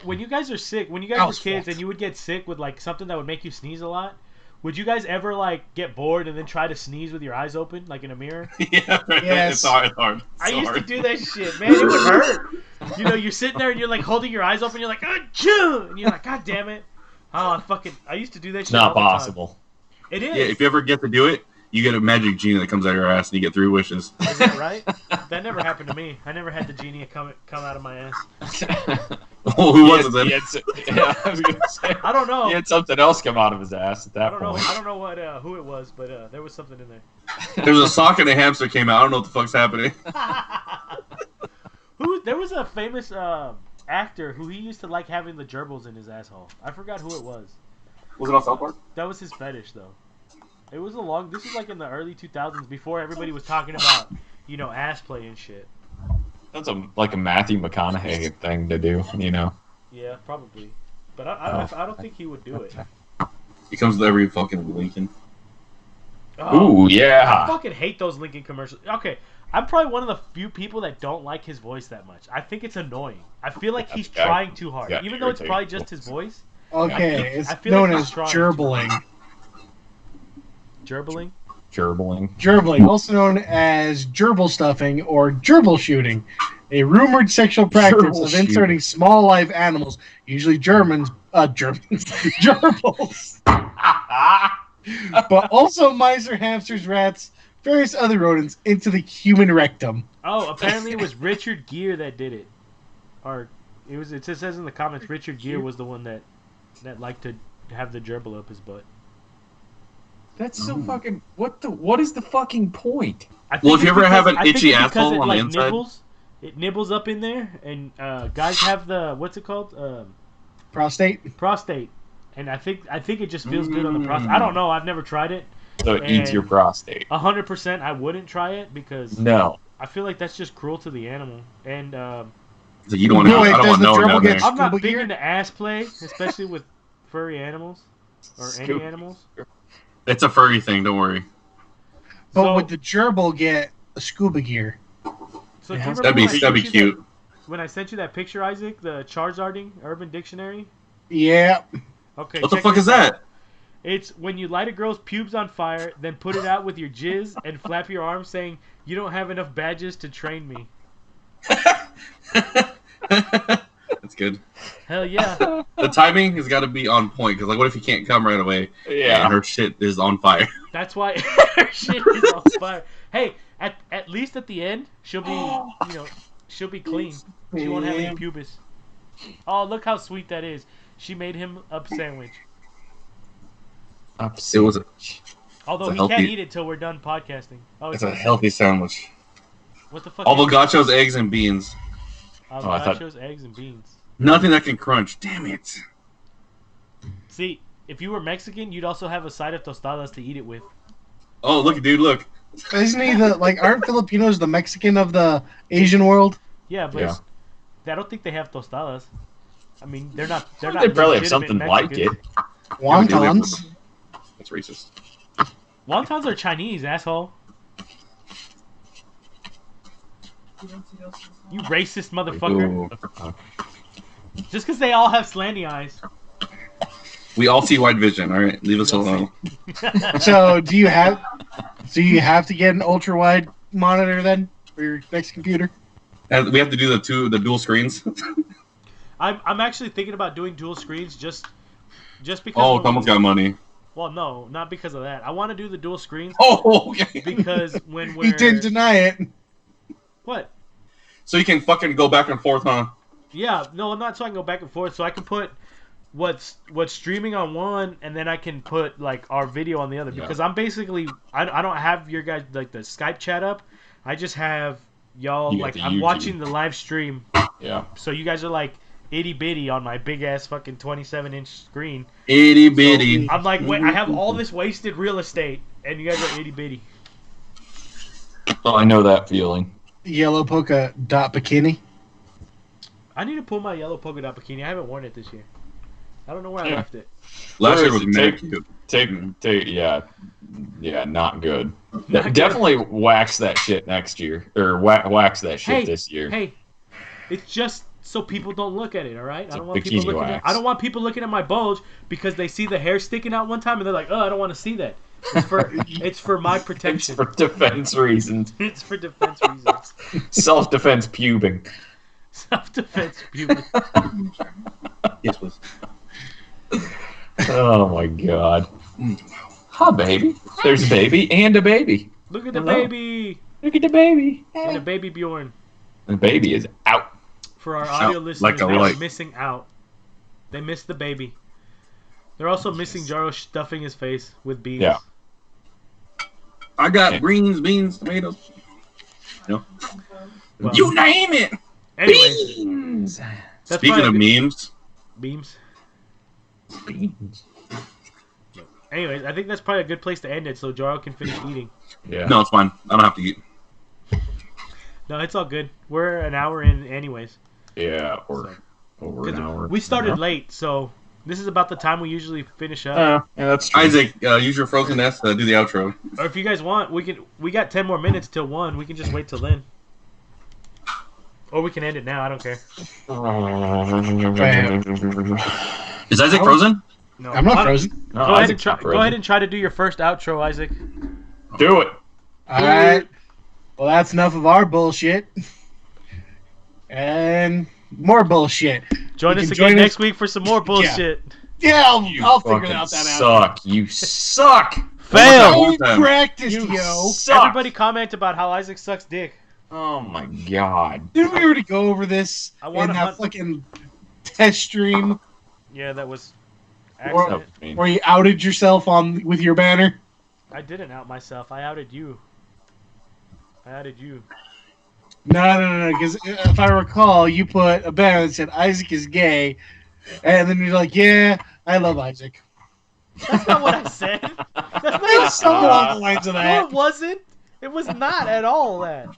[SPEAKER 2] When you guys are sick, when you guys
[SPEAKER 3] That
[SPEAKER 2] were
[SPEAKER 3] was
[SPEAKER 2] kids
[SPEAKER 3] fault.
[SPEAKER 2] and you would get sick with like something that would make you sneeze a lot, Would you guys ever like get bored and then try to sneeze with your eyes open, like in a mirror?
[SPEAKER 1] Yeah,
[SPEAKER 3] Yes.
[SPEAKER 1] it's hard. It's
[SPEAKER 2] I
[SPEAKER 1] so
[SPEAKER 2] used to
[SPEAKER 1] hard.
[SPEAKER 2] do that shit, man. It would hurt. You know, you're sitting there and you're like holding your eyes open. You're like, achoo! And you're like, God damn it! Oh, I used to do that shit.
[SPEAKER 4] It's not
[SPEAKER 2] all the time.
[SPEAKER 4] possible.
[SPEAKER 2] It is.
[SPEAKER 1] Yeah, if you ever get to do it, you get a magic genie that comes out of your ass and you get 3 wishes.
[SPEAKER 2] Is that right? That never happened to me. I never had the genie come out of my ass.
[SPEAKER 1] Well, who was it then?
[SPEAKER 4] Yeah, I was gonna say.
[SPEAKER 2] I don't know.
[SPEAKER 4] He had something else come out of his ass at
[SPEAKER 2] I
[SPEAKER 4] that
[SPEAKER 2] don't know.
[SPEAKER 4] point.
[SPEAKER 2] I don't know what who it was, but there was something in there.
[SPEAKER 1] There's a sock and a hamster came out. I don't know what the fuck's happening.
[SPEAKER 2] There was a famous actor who he used to like having the gerbils in his asshole. I forgot who it was.
[SPEAKER 1] Was it on South Park?
[SPEAKER 2] That was his fetish, though. It was this was like in the early 2000s, before everybody was talking about, you know, ass play and shit.
[SPEAKER 4] That's like a Matthew McConaughey thing to do, you know.
[SPEAKER 2] Yeah, probably. But I don't think he would do it.
[SPEAKER 1] He comes with every fucking Lincoln.
[SPEAKER 2] Oh,
[SPEAKER 4] Ooh,
[SPEAKER 2] I
[SPEAKER 4] yeah.
[SPEAKER 2] fucking hate those Lincoln commercials. Okay, I'm probably one of the few people that don't like his voice that much. I think it's annoying. I feel like he's
[SPEAKER 4] Yeah,
[SPEAKER 2] trying too hard.
[SPEAKER 4] yeah,
[SPEAKER 2] Even though it's probably
[SPEAKER 4] irritating.
[SPEAKER 2] just his voice.
[SPEAKER 3] Okay, it's
[SPEAKER 2] I feel
[SPEAKER 3] known
[SPEAKER 2] like
[SPEAKER 3] as
[SPEAKER 2] he's trying.
[SPEAKER 3] gerbling.
[SPEAKER 2] Gerbling?
[SPEAKER 4] Gerbling.
[SPEAKER 3] Gerbling, also known as gerbil stuffing or gerbil shooting, a rumored sexual practice
[SPEAKER 4] Gerbil
[SPEAKER 3] of inserting small live animals, usually gerbils, but also mice or hamsters, rats, various other rodents, into the human rectum.
[SPEAKER 2] Oh, apparently it was Richard Gere that did it. Or it says in the comments Richard Gere was the one that liked to have the gerbil up his butt.
[SPEAKER 4] That's so fucking. What is the fucking point?
[SPEAKER 2] I think
[SPEAKER 1] Well, if you
[SPEAKER 2] it's
[SPEAKER 1] ever have an
[SPEAKER 2] I think
[SPEAKER 1] itchy
[SPEAKER 2] it's because
[SPEAKER 1] asshole
[SPEAKER 2] it,
[SPEAKER 1] on the
[SPEAKER 2] like,
[SPEAKER 1] inside.
[SPEAKER 2] it nibbles up in there, and guys have the what's it called?
[SPEAKER 3] Prostate?
[SPEAKER 2] Prostate, and I think it just feels good on the prostate. I don't know. I've never tried it.
[SPEAKER 4] So it eats
[SPEAKER 2] And-
[SPEAKER 4] your prostate.
[SPEAKER 2] 100%, I wouldn't try it because
[SPEAKER 4] No.
[SPEAKER 2] I feel like that's just cruel to the animal. And
[SPEAKER 1] So you don't want to.
[SPEAKER 3] Wait,
[SPEAKER 1] I don't
[SPEAKER 3] does
[SPEAKER 1] want
[SPEAKER 3] the
[SPEAKER 1] no one
[SPEAKER 3] gerbil
[SPEAKER 1] down
[SPEAKER 3] get
[SPEAKER 1] there.
[SPEAKER 2] I'm not
[SPEAKER 3] Scuba
[SPEAKER 2] big
[SPEAKER 3] gear?
[SPEAKER 2] into ass play, especially with furry animals or any
[SPEAKER 4] Scuba-
[SPEAKER 2] animals.
[SPEAKER 1] It's a furry thing. Don't worry.
[SPEAKER 3] But
[SPEAKER 2] So-
[SPEAKER 3] would the gerbil get a scuba gear?
[SPEAKER 2] So
[SPEAKER 4] Yeah,
[SPEAKER 2] do you
[SPEAKER 1] That'd be
[SPEAKER 2] remember when I
[SPEAKER 1] that'd be
[SPEAKER 2] sent you
[SPEAKER 1] cute.
[SPEAKER 2] when I sent you that picture, Isaac, the Charizarding Urban Dictionary?
[SPEAKER 3] Yeah.
[SPEAKER 2] Okay.
[SPEAKER 1] What the
[SPEAKER 2] check
[SPEAKER 1] fuck
[SPEAKER 2] this
[SPEAKER 1] is
[SPEAKER 2] out.
[SPEAKER 1] that?
[SPEAKER 2] It's when you light a girl's pubes on fire, then put it out with your jizz and flap your arms saying, "You don't have enough badges to train me."
[SPEAKER 1] That's good.
[SPEAKER 2] Hell yeah.
[SPEAKER 1] The timing has got to be on point because, like, what if you can't come right away
[SPEAKER 4] Yeah.
[SPEAKER 1] and her shit is on fire?
[SPEAKER 2] That's why her shit is on fire. Hey, at least at the end, she'll be clean. She won't have any pubis. Oh, look how sweet that is. She made him a sandwich.
[SPEAKER 1] It was
[SPEAKER 2] Although
[SPEAKER 1] It's a
[SPEAKER 2] he can't
[SPEAKER 1] healthy-
[SPEAKER 2] eat it till we're done podcasting. Oh,
[SPEAKER 1] it's a healthy sandwich.
[SPEAKER 2] What the fuck?
[SPEAKER 1] Avocachos, eggs, and beans.
[SPEAKER 4] I thought-
[SPEAKER 2] Avocachos, eggs, and beans.
[SPEAKER 1] Nothing that can crunch. Damn it.
[SPEAKER 2] See, if you were Mexican, you'd also have a side of tostadas to eat it with.
[SPEAKER 1] Oh, look, dude, look.
[SPEAKER 3] Isn't he aren't Filipinos the Mexican of the Asian world?
[SPEAKER 2] Yeah, but
[SPEAKER 4] Yeah.
[SPEAKER 2] I don't think they have tostadas. I mean, they're not.
[SPEAKER 4] They
[SPEAKER 2] not
[SPEAKER 4] probably have
[SPEAKER 2] legitimate
[SPEAKER 4] something like it.
[SPEAKER 2] Mexicans.
[SPEAKER 3] Wontons.
[SPEAKER 1] That's racist.
[SPEAKER 2] Wontons are Chinese, asshole. You racist motherfucker.
[SPEAKER 1] Ooh.
[SPEAKER 2] Just because they all have slanty eyes.
[SPEAKER 1] We all see white vision. All right, leave us alone.
[SPEAKER 3] So do you have to get an ultra wide monitor then for your next computer?
[SPEAKER 1] And we have to do the dual screens.
[SPEAKER 2] I'm actually thinking about doing dual screens just because.
[SPEAKER 1] Oh,
[SPEAKER 2] when
[SPEAKER 1] someone's got money.
[SPEAKER 2] Well, no, not because of that. I want to do the dual screens
[SPEAKER 1] Oh, okay.
[SPEAKER 2] because when we're
[SPEAKER 3] He didn't deny it.
[SPEAKER 2] what?
[SPEAKER 1] So you can fucking go back and forth, huh?
[SPEAKER 2] Yeah, no, I'm not so I can go back and forth. So I can put what's streaming on one, and then I can put like our video on the other.
[SPEAKER 4] Yeah.
[SPEAKER 2] Because I'm basically I don't have your guys like the Skype chat up. I just have y'all
[SPEAKER 4] You got
[SPEAKER 2] like
[SPEAKER 4] the
[SPEAKER 2] I'm
[SPEAKER 4] YouTube.
[SPEAKER 2] watching the live stream.
[SPEAKER 4] Yeah.
[SPEAKER 2] So you guys are like itty bitty on my big ass fucking 27-inch screen.
[SPEAKER 1] Itty bitty.
[SPEAKER 2] I'm like, wait, I have all this wasted real estate, and you guys are itty bitty.
[SPEAKER 4] Oh, I know that feeling.
[SPEAKER 3] Yellow polka dot bikini.
[SPEAKER 2] I need to pull my yellow polka dot bikini. I haven't worn it this year. I don't know where I
[SPEAKER 4] Yeah.
[SPEAKER 2] left it.
[SPEAKER 1] Last
[SPEAKER 4] Where
[SPEAKER 1] year
[SPEAKER 4] is
[SPEAKER 1] was
[SPEAKER 4] it?
[SPEAKER 1] mad cute.
[SPEAKER 4] Take, yeah, not good.
[SPEAKER 2] Not good.
[SPEAKER 4] Definitely wax that shit next year, or wax that shit
[SPEAKER 2] Hey,
[SPEAKER 4] this year.
[SPEAKER 2] Hey, it's just so people don't look at it. All right, I don't
[SPEAKER 4] a
[SPEAKER 2] want people
[SPEAKER 4] bikini
[SPEAKER 2] looking.
[SPEAKER 4] wax.
[SPEAKER 2] I don't want people looking at my bulge because they see the hair sticking out one time and they're like, "Oh, I don't want to see that." It's for my
[SPEAKER 4] It's
[SPEAKER 2] protection.
[SPEAKER 4] for defense reasons.
[SPEAKER 2] It's for defense reasons.
[SPEAKER 4] Self-defense pubing.
[SPEAKER 2] Self-defense, puberty.
[SPEAKER 1] Yes, please.
[SPEAKER 4] Oh my god. Hi, baby. There's a baby and a baby.
[SPEAKER 2] Look at the
[SPEAKER 4] Hello.
[SPEAKER 2] baby
[SPEAKER 4] Look at the baby.
[SPEAKER 2] and a baby Bjorn.
[SPEAKER 4] The baby is out.
[SPEAKER 2] For our audio
[SPEAKER 1] Out
[SPEAKER 2] listeners,
[SPEAKER 1] like a
[SPEAKER 2] they are
[SPEAKER 1] light.
[SPEAKER 2] missing out. They missed the baby. They're also missing Jaro stuffing his face with beans.
[SPEAKER 4] Yeah.
[SPEAKER 1] I got greens, beans, tomatoes. No.
[SPEAKER 2] Well,
[SPEAKER 1] You name it.
[SPEAKER 2] anyways,
[SPEAKER 4] Beans.
[SPEAKER 2] that's
[SPEAKER 1] Speaking of
[SPEAKER 2] probably
[SPEAKER 1] memes,
[SPEAKER 2] beams.
[SPEAKER 4] Beans.
[SPEAKER 2] Anyways, I think that's probably a good place to end it so Jaro can finish eating.
[SPEAKER 4] Yeah.
[SPEAKER 1] no, it's fine. I don't have to eat.
[SPEAKER 2] No, it's all good. We're an hour in anyways.
[SPEAKER 4] Yeah, or over an hour.
[SPEAKER 2] We started late, so this is about the time we usually finish up.
[SPEAKER 4] Yeah, that's true.
[SPEAKER 1] Isaac, use your frozen nest to do the outro.
[SPEAKER 2] Or if you guys want, we got 10 more minutes till 1. We can just wait till then. Or we can end it now. I don't care.
[SPEAKER 1] Is Isaac frozen?
[SPEAKER 2] No,
[SPEAKER 3] I'm not frozen.
[SPEAKER 4] No,
[SPEAKER 2] Go ahead and
[SPEAKER 4] Isaac's
[SPEAKER 2] try.
[SPEAKER 4] not
[SPEAKER 2] Go ahead
[SPEAKER 4] frozen.
[SPEAKER 2] and try to do your first outro, Isaac.
[SPEAKER 4] Do it.
[SPEAKER 3] All right. Well, that's enough of our bullshit. And more bullshit.
[SPEAKER 2] Join
[SPEAKER 3] You
[SPEAKER 2] us
[SPEAKER 3] can
[SPEAKER 2] again
[SPEAKER 3] join
[SPEAKER 2] next
[SPEAKER 3] us-
[SPEAKER 2] week for some more bullshit.
[SPEAKER 3] Yeah, I'll figure
[SPEAKER 4] Fucking
[SPEAKER 3] out that out.
[SPEAKER 4] suck. You suck.
[SPEAKER 2] Fail.
[SPEAKER 1] One time.
[SPEAKER 3] Practiced,
[SPEAKER 4] You
[SPEAKER 3] yo.
[SPEAKER 4] suck.
[SPEAKER 2] Everybody comment about how Isaac sucks dick.
[SPEAKER 4] Oh my god.
[SPEAKER 3] Didn't we already go over this
[SPEAKER 2] I
[SPEAKER 3] in
[SPEAKER 2] wanna
[SPEAKER 3] that
[SPEAKER 2] hunt-
[SPEAKER 3] fucking test stream
[SPEAKER 2] Yeah, that was
[SPEAKER 4] That
[SPEAKER 2] accident.
[SPEAKER 4] was mean.
[SPEAKER 3] where you outed yourself on with your banner?
[SPEAKER 2] I didn't out myself. I outed you. I outed you.
[SPEAKER 3] No. Because if I recall, you put a banner that said Isaac is gay, and then you're like, "Yeah, I love Isaac."
[SPEAKER 2] That's not what I said. That's not
[SPEAKER 3] It's something along the lines of
[SPEAKER 2] No,
[SPEAKER 3] that.
[SPEAKER 2] it wasn't. It was not at all that.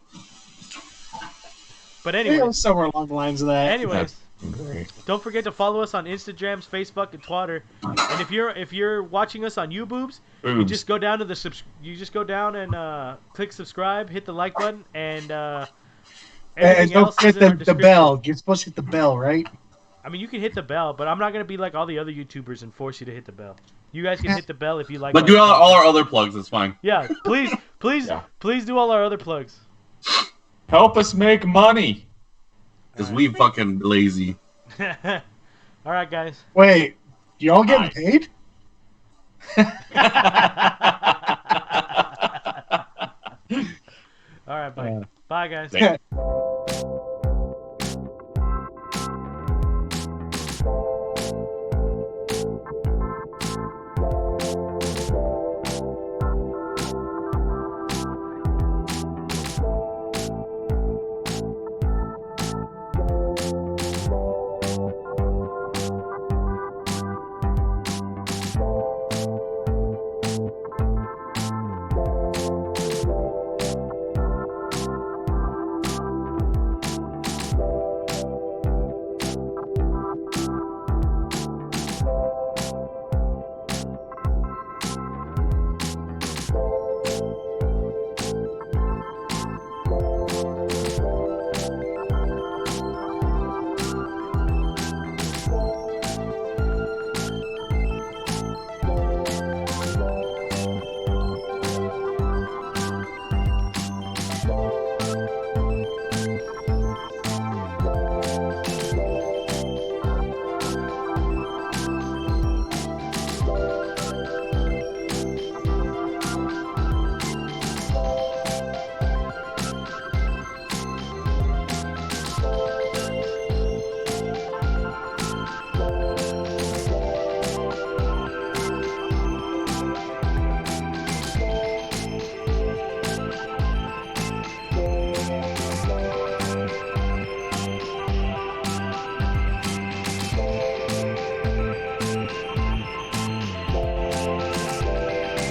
[SPEAKER 2] But
[SPEAKER 3] It
[SPEAKER 2] anyway,
[SPEAKER 3] was somewhere along the lines of that.
[SPEAKER 2] anyways,
[SPEAKER 4] Great.
[SPEAKER 2] don't forget to follow us on Instagrams, Facebook, and Twitter. And if you're watching us on YouTubes, you
[SPEAKER 4] Boobs.
[SPEAKER 2] just go down to you just go down and click subscribe, hit the like button, and
[SPEAKER 3] And
[SPEAKER 2] everything
[SPEAKER 3] don't
[SPEAKER 2] else is
[SPEAKER 3] forget
[SPEAKER 2] in our
[SPEAKER 3] the
[SPEAKER 2] description.
[SPEAKER 3] bell. You're supposed to hit the bell, right?
[SPEAKER 2] I mean, you can hit the bell, but I'm not gonna be like all the other YouTubers and force you to hit the bell. You guys can hit the bell if you like.
[SPEAKER 1] But do all our other plugs. It's fine.
[SPEAKER 2] Yeah, please,
[SPEAKER 4] Yeah.
[SPEAKER 2] please do all our other plugs.
[SPEAKER 4] Help us make money.
[SPEAKER 1] Because we fucking lazy.
[SPEAKER 2] All right, guys.
[SPEAKER 3] Wait, y'all getting paid?
[SPEAKER 2] All right, bye. Bye, guys.
[SPEAKER 4] Thank-